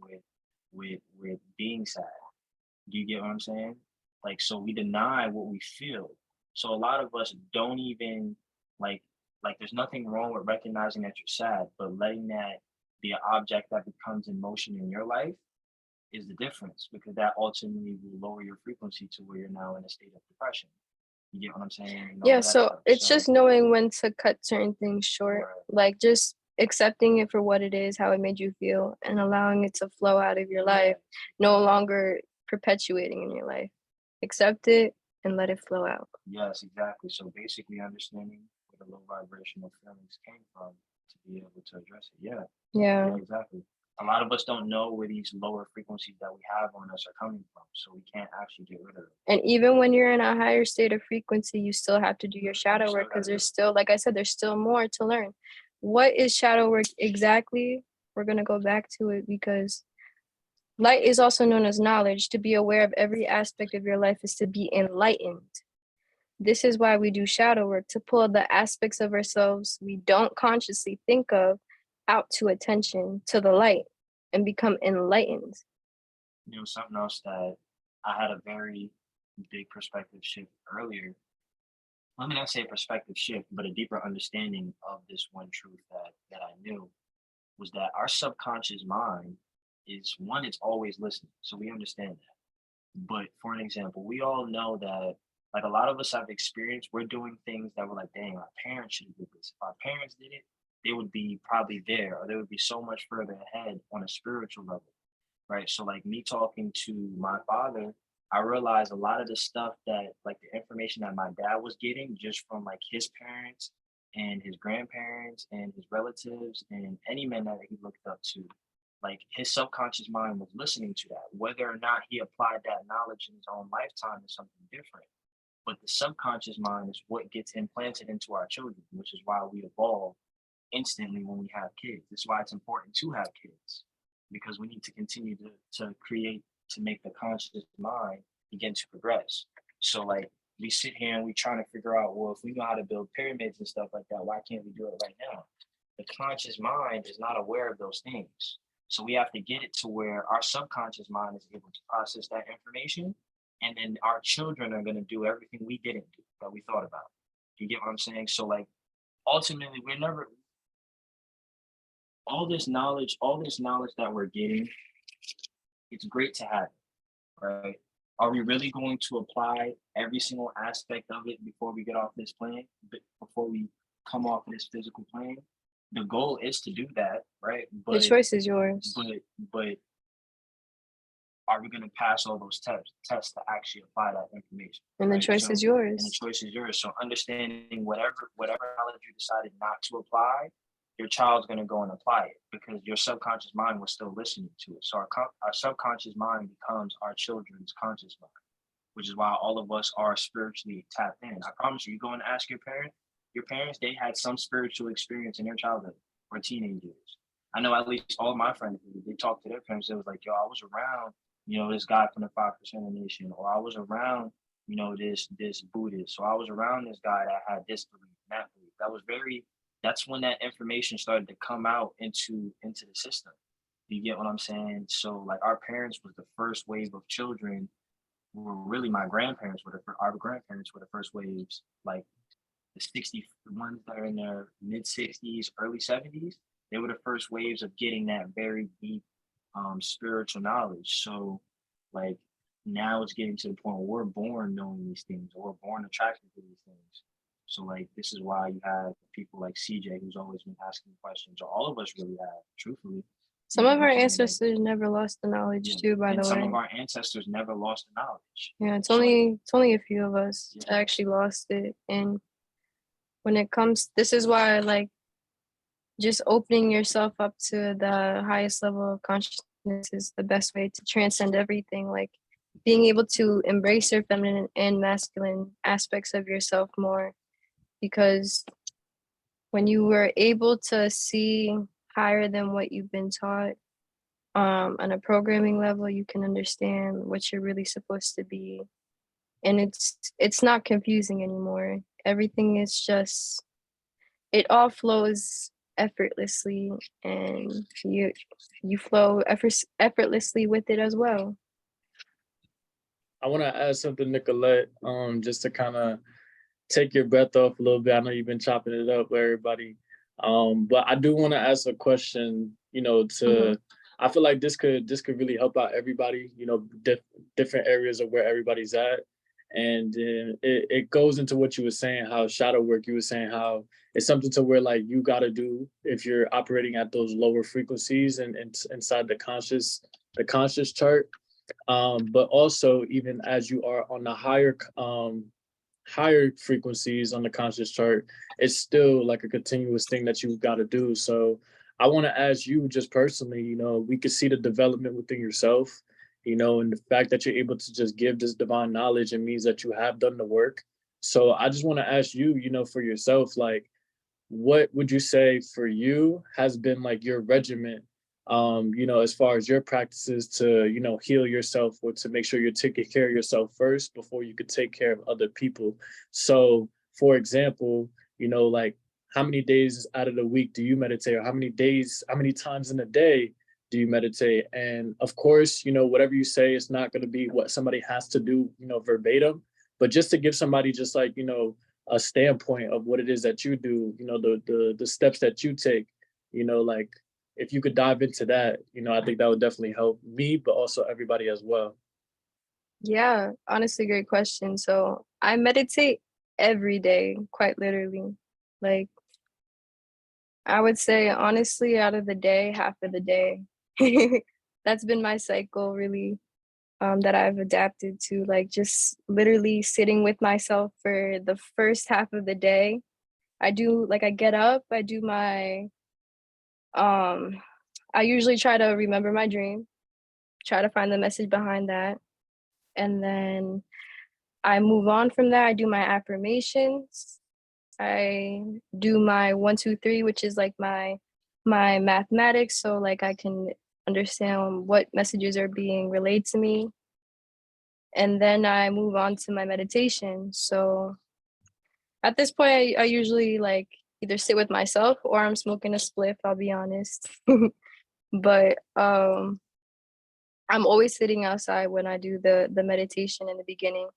with being sad. Do you get what I'm saying? Like, so we deny what we feel. So a lot of us don't even like there's nothing wrong with recognizing that you're sad, but letting that be an object that becomes in motion in your life is the difference because that ultimately will lower your frequency to where you're now in a state of depression. You get what I'm saying? And all Yeah, of that so stuff. it's So just knowing when to cut certain things short, right. like just accepting it for what it is, how it made you feel, and allowing it to flow out of your life, no longer perpetuating in your life. Accept it and let it flow out. Yes, exactly. So basically understanding where the low vibrational feelings came from to be able to address it. Yeah. Yeah. Yeah, exactly. A lot of us don't know where these lower frequencies that we have on us are coming from, so we can't actually get rid of them. And even when you're in a higher state of frequency, you still have to do your shadow still work because gotta do there's it. still, like I said, there's still more to learn. What is shadow work exactly? We're going to go back to it because light is also known as knowledge. To be aware of every aspect of your life is to be enlightened. This is why we do shadow work, to pull the aspects of ourselves we don't consciously think of out to attention, to the light, and become enlightened. You know, something else that I had a very big perspective shift earlier. Let me not say a perspective shift, but a deeper understanding of this one truth that I knew was that our subconscious mind is one, it's always listening. So we understand that. But for an example, we all know that like a lot of us have experienced, we're doing things that we're like, dang, our parents should have did this. If our parents did it, they would be probably there or they would be so much further ahead on a spiritual level. Right. So like me talking to my father, I realized a lot of the stuff that like the information that my dad was getting just from like his parents and his grandparents and his relatives and any men that he looked up to. like his subconscious mind was listening to that. Whether or not he applied that knowledge in his own lifetime is something different. But the subconscious mind is what gets implanted into our children, which is why we evolve instantly when we have kids. That's why it's important to have kids, because we need to continue to create, to make the conscious mind begin to progress. So like we sit here and we trying to figure out, well, if we know how to build pyramids and stuff like that, why can't we do it right now? The conscious mind is not aware of those things. So we have to get it to where our subconscious mind is able to process that information. And then our children are going to do everything we didn't do, that we thought about. You get what I'm saying? So like ultimately we're never, all this knowledge that we're getting, it's great to have, right? Are we really going to apply every single aspect of it before we get off this plane, before we come off of this physical plane? The goal is to do that, right? The choice is yours. But are we going to pass all those tests to actually apply that information? And the right? choice So, is and the yours. choice is yours. So understanding whatever knowledge you decided not to apply, your child's going to go and apply it because your subconscious mind was still listening to it. So our subconscious mind becomes our children's conscious mind, which is why all of us are spiritually tapped in. I promise you, you go and ask your parents, they had some spiritual experience in their childhood or teenage years. I know at least all of my friends, they talked to their parents. It was like, yo, I was around, this guy from the 5% Nation, or I was around, this Buddhist, so I was around this guy that had this belief, that belief. That's when that information started to come out into the system. You get what I'm saying? So like our parents was the first wave of children. Were really my grandparents were our grandparents were the first waves, like the 60 ones that are in their mid 60s, early 70s. They were the first waves of getting that very deep spiritual knowledge. So like now it's getting to the point where we're born knowing these things, or we're born attracted to these things. So like this is why you have people like CJ who's always been asking questions, or all of us really have, truthfully. Some of our ancestors never lost the knowledge too, by the way. Some of our ancestors never lost the knowledge. Yeah, it's only a few of us that actually lost it. And when it comes, this is why like just opening yourself up to the highest level of consciousness is the best way to transcend everything. Like being able to embrace your feminine and masculine aspects of yourself more, because when you were able to see higher than what you've been taught on a programming level, you can understand what you're really supposed to be, and it's not confusing anymore. Everything is just, it all flows effortlessly, and you flow effortlessly with it as well. I want to add something, Nicolette, just to kind of take your breath off a little bit. I know you've been chopping it up with everybody, but I do want to ask a question. I feel like this could really help out everybody. Different areas of where everybody's at, and it goes into what you were saying, how shadow work. You were saying how it's something to where like you got to do if you're operating at those lower frequencies and inside the conscious chart. But also even as you are on the higher frequencies on the conscious chart, it's still like a continuous thing that you've got to do. So I want to ask you just personally, we could see the development within yourself, and the fact that you're able to just give this divine knowledge, it means that you have done the work. So I just want to ask you, for yourself, like, what would you say for you has been like your regimen, as far as your practices to, heal yourself, or to make sure you're taking care of yourself first before you could take care of other people. So for example, like how many days out of the week do you meditate, or how many times in a day do you meditate? And of course, whatever you say, it's not going to be what somebody has to do, verbatim, but just to give somebody just like, a standpoint of what it is that you do, the steps that you take, like if you could dive into that, I think that would definitely help me, but also everybody as well. Yeah, honestly, great question. So I meditate every day, quite literally. Like I would say, honestly, out of the day, half of the day. That's been my cycle, really, that I've adapted to, like just literally sitting with myself for the first half of the day. I get up, I do my I usually try to remember my dream, try to find the message behind that, and then I move on from that. I do my affirmations. I do my 1, 2, 3, which is like my mathematics, so like I can understand what messages are being relayed to me. And then I move on to my meditation. So at this point, I usually like either sit with myself or I'm smoking a spliff, I'll be honest. But I'm always sitting outside when I do the meditation in the beginning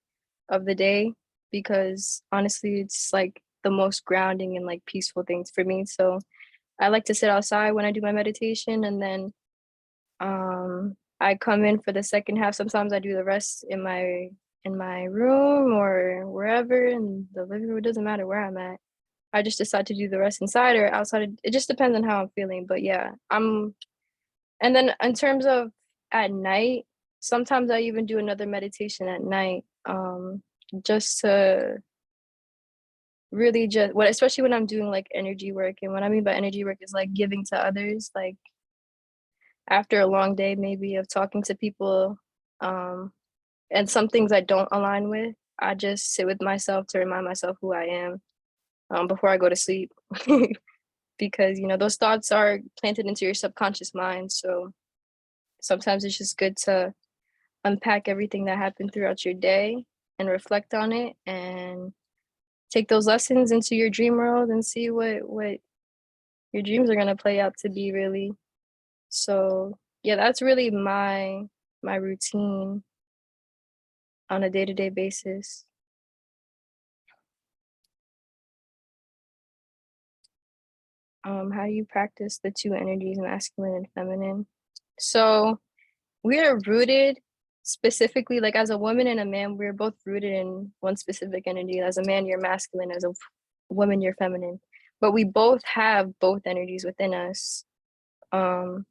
of the day, because honestly, it's like the most grounding and like peaceful things for me. So I like to sit outside when I do my meditation, and then I come in for the second half. Sometimes I do the rest in my room or wherever in the living room. It doesn't matter where I'm at. I just decide to do the rest inside or outside. It just depends on how I'm feeling. But yeah, and then in terms of at night, sometimes I even do another meditation at night, just to really just what, especially when I'm doing like energy work. And what I mean by energy work is like giving to others, like after a long day maybe of talking to people, um, and some things I don't align with, I just sit with myself to remind myself who I am, before I go to sleep. Because those thoughts are planted into your subconscious mind. So sometimes it's just good to unpack everything that happened throughout your day and reflect on it and take those lessons into your dream world and see what your dreams are going to play out to be, really. So yeah, that's really my routine on a day-to-day basis. How do you practice the two energies, masculine and feminine? So we are rooted specifically, like as a woman and a man, we're both rooted in one specific energy. As a man, you're masculine. As a woman, you're feminine. But we both have both energies within us. Um,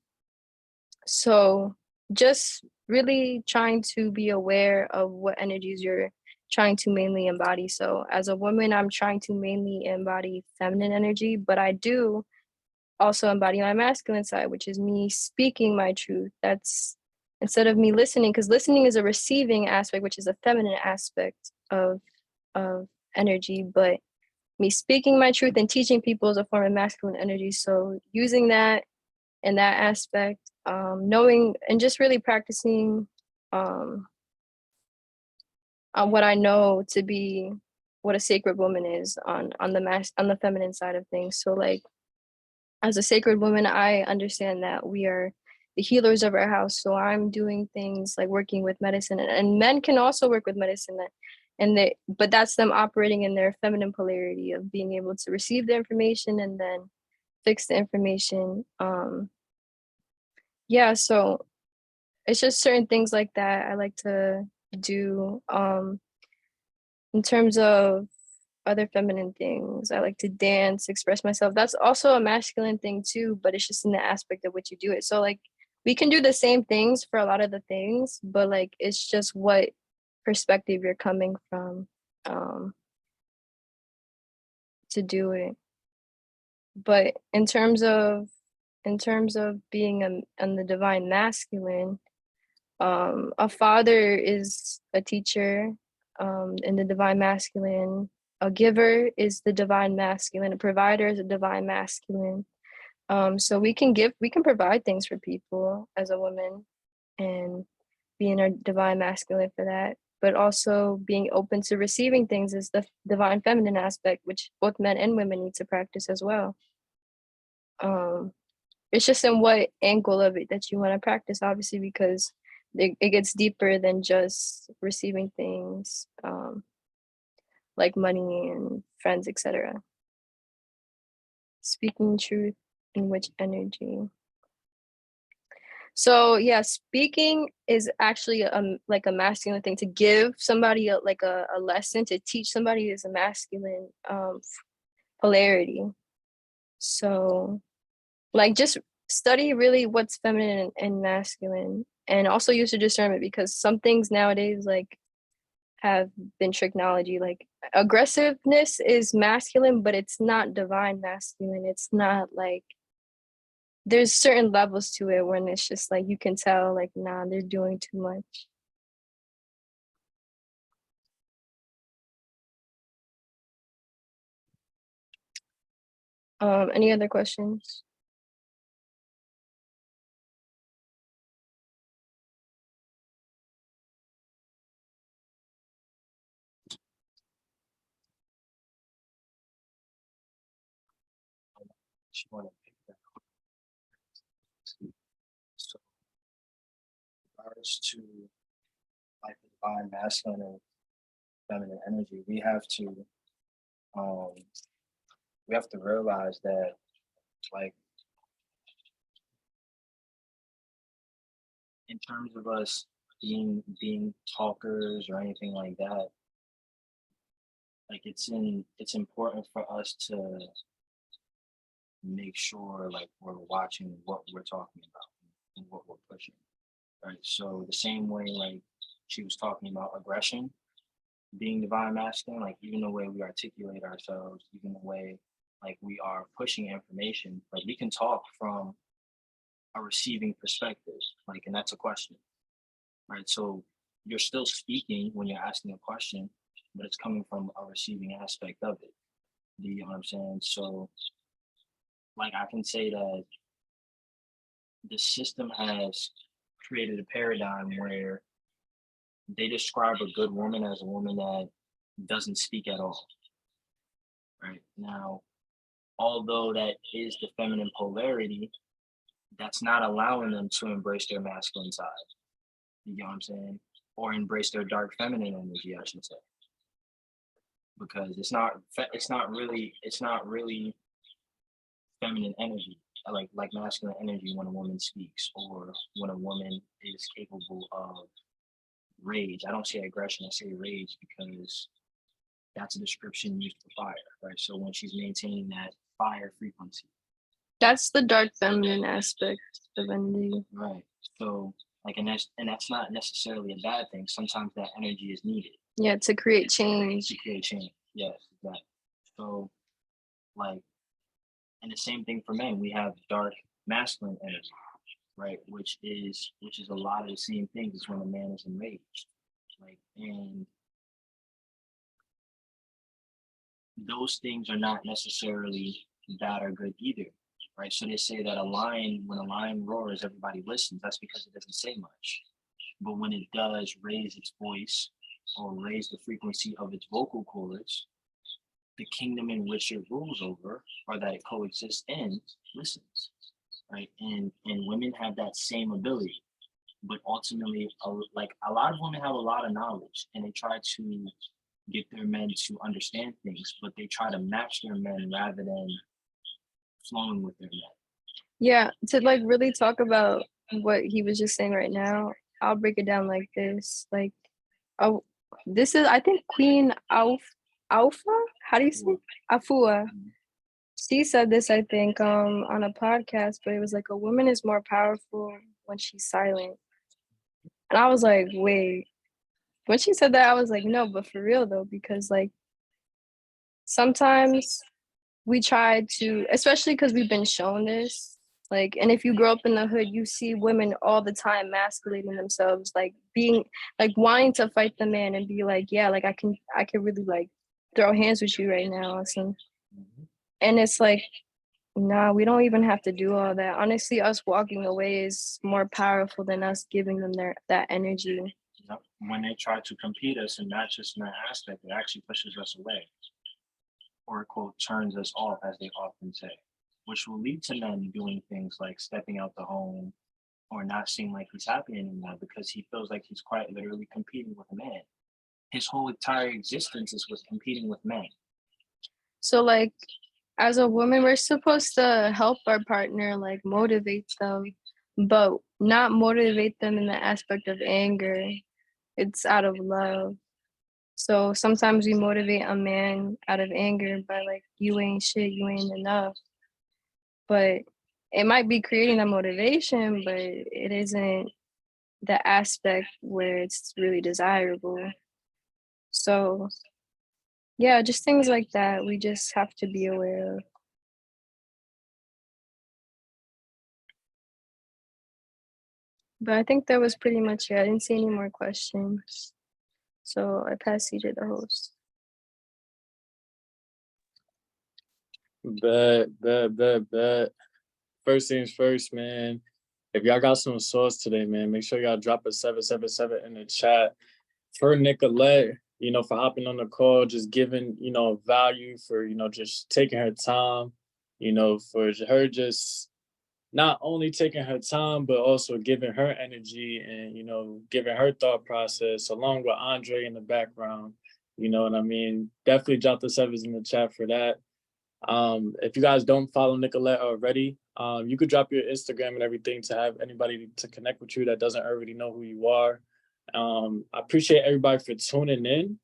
so just really trying to be aware of what energies you're trying to mainly embody. So as a woman, I'm trying to mainly embody feminine energy, but I do also embody my masculine side, which is me speaking my truth. That's instead of me listening, because listening is a receiving aspect, which is a feminine aspect of energy, but me speaking my truth and teaching people is a form of masculine energy. So using that in that aspect, knowing and just really practicing on what I know to be what a sacred woman is on the feminine side of things. So like as a sacred woman, I understand that we are the healers of our house. So I'm doing things like working with medicine, and men can also work with medicine, but that's them operating in their feminine polarity of being able to receive the information and then fix the information. Yeah, so it's just certain things like that I like to do. In terms of other feminine things, I like to dance, express myself. That's also a masculine thing too, but it's just in the aspect of which you do it. So like we can do the same things for a lot of the things, but like it's just what perspective you're coming from, um, to do it. But in terms of being on the divine masculine, a father is a teacher, in the divine masculine. A giver is the divine masculine. A provider is a divine masculine. So we can provide things for people as a woman and being a divine masculine for that. But also being open to receiving things is the divine feminine aspect, which both men and women need to practice as well. Um, it's just in what angle of it that you want to practice, obviously, because it gets deeper than just receiving things, like money and friends, etc. Speaking truth in which energy. So yeah, speaking is actually like a masculine thing. To give somebody a lesson, to teach somebody is a masculine polarity. So like just study really what's feminine and masculine, and also use your discernment, because some things nowadays like have been technology. Like aggressiveness is masculine, but it's not divine masculine. It's not like there's certain levels to it when it's just like you can tell like, nah, they're doing too much. Any other questions? She want to pick that up. So, in regards to like the divine masculine and feminine energy, um, we have to realize that like in terms of us being talkers or anything like that, like it's important for us to make sure like we're watching what we're talking about and what we're pushing, right? So the same way like she was talking about aggression being divine masculine, like even the way we articulate ourselves, even the way like we are pushing information, like we can talk from a receiving perspective, like, and that's a question, right? So you're still speaking when you're asking a question, but it's coming from a receiving aspect of it. Do you know what I'm saying? So like I can say that the system has created a paradigm where they describe a good woman as a woman that doesn't speak at all. Right now, although that is the feminine polarity, that's not allowing them to embrace their masculine side. You know what I'm saying? Or embrace their dark feminine energy, I should say. Because it's not really feminine energy, like masculine energy when a woman speaks or when a woman is capable of rage. I don't say aggression, I say rage because that's a description used for fire, right? So when she's maintaining that fire frequency, That's the dark feminine aspect of energy. right? So like, and that's not necessarily a bad thing. Sometimes that energy is needed Yeah, to create change. to create change. Yes, exactly. So like, and the same thing for men. We have dark masculine energy, right? Which is a lot of the same things as when a man is enraged, like, and those things are not necessarily bad or good either, right? So they say that when a lion roars, everybody listens. That's because it doesn't say much. But when it does raise its voice or raise the frequency of its vocal cords, the kingdom in which it rules over or that it coexists in listens, right? And women have that same ability, but ultimately, like a lot of women have a lot of knowledge and they try to get their men to understand things, but they try to match their men rather than flowing with their men. Yeah, to like really talk about what he was just saying right now, I'll break it down like this. Like, oh, this is I think Queen Alpha. How do you say Afua? She said this, I think, on a podcast, but it was like a woman is more powerful when she's silent. And I was like, wait. When she said that, I was like, no, but for real though, because like sometimes we try to, especially because we've been shown this, like, and if you grow up in the hood, you see women all the time masculating themselves, like being like wanting to fight the man and be like, yeah, like I can really like throw hands with you right now or something. Mhm. And it's like, nah, we don't even have to do all that. Honestly, us walking away is more powerful than us giving them that energy. Yep. When they try to compete us and match us in that aspect, it actually pushes us away, or quote turns us off, as they often say, which will lead to men doing things like stepping out the home or not seem like he's happy anymore because he feels like he's quite literally competing with a man. His whole entire existence is with competing with men. So like as a woman, we're supposed to help our partner, like motivate them, but not motivate them in the aspect of anger. It's out of love. So sometimes we motivate a man out of anger by like, you ain't shit, you ain't enough. But it might be creating that motivation, but it isn't the aspect where it's really desirable. So yeah, just things like that we just have to be aware of. But I think that was pretty much it. I didn't see any more questions. So I pass CJ the host. Bet. First things first, man. If y'all got some sauce today, man, make sure y'all drop a 777 in the chat for Nicolette, for hopping on the call, just giving, value for, just taking her time, for her just not only taking her time, but also giving her energy and, giving her thought process along with Andre in the background. You know what I mean? Definitely drop the sevens in the chat for that. If you guys don't follow Nicolette already, you could drop your Instagram and everything to have anybody to connect with you that doesn't already know who you are. I appreciate everybody for tuning in.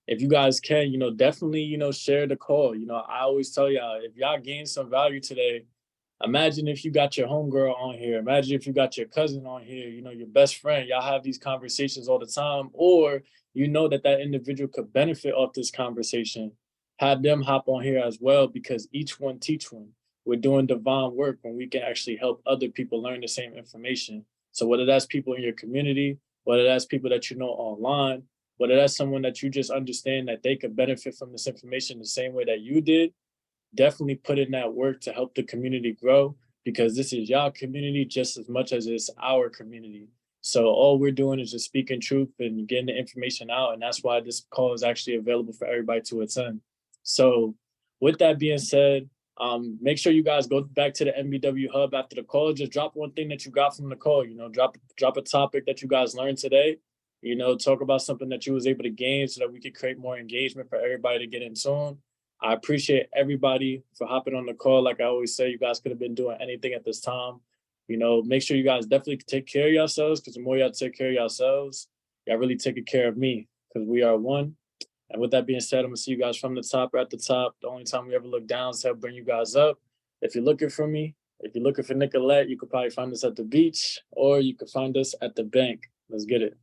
If you guys can, definitely, share the call. I always tell y'all, if y'all gain some value today, imagine if you got your homegirl on here. Imagine if you got your cousin on here, your best friend. Y'all have these conversations all the time, or that individual could benefit off this conversation. Have them hop on here as well, because each one teach one. We're doing divine work when we can actually help other people learn the same information. So whether that's people in your community, whether that's people that you know online, whether that's someone that you just understand that they could benefit from this information the same way that you did, definitely put in that work to help the community grow, because this is y'all community just as much as it's our community. So all we're doing is just speaking truth and getting the information out. And that's why this call is actually available for everybody to attend. So with that being said, make sure you guys go back to the MBW Hub after the call. Just drop one thing that you got from the call. Drop a topic that you guys learned today. Talk about something that you was able to gain so that we could create more engagement for everybody to get in tune. I appreciate everybody for hopping on the call. Like I always say, you guys could have been doing anything at this time. Make sure you guys definitely take care of yourselves, because the more y'all take care of yourselves, y'all really taking care of me, because we are one. And with that being said, I'm going to see you guys from the top or at the top. The only time we ever look down is to help bring you guys up. If you're looking for me, if you're looking for Nicolette, you could probably find us at the beach, or you could find us at the bank. Let's get it.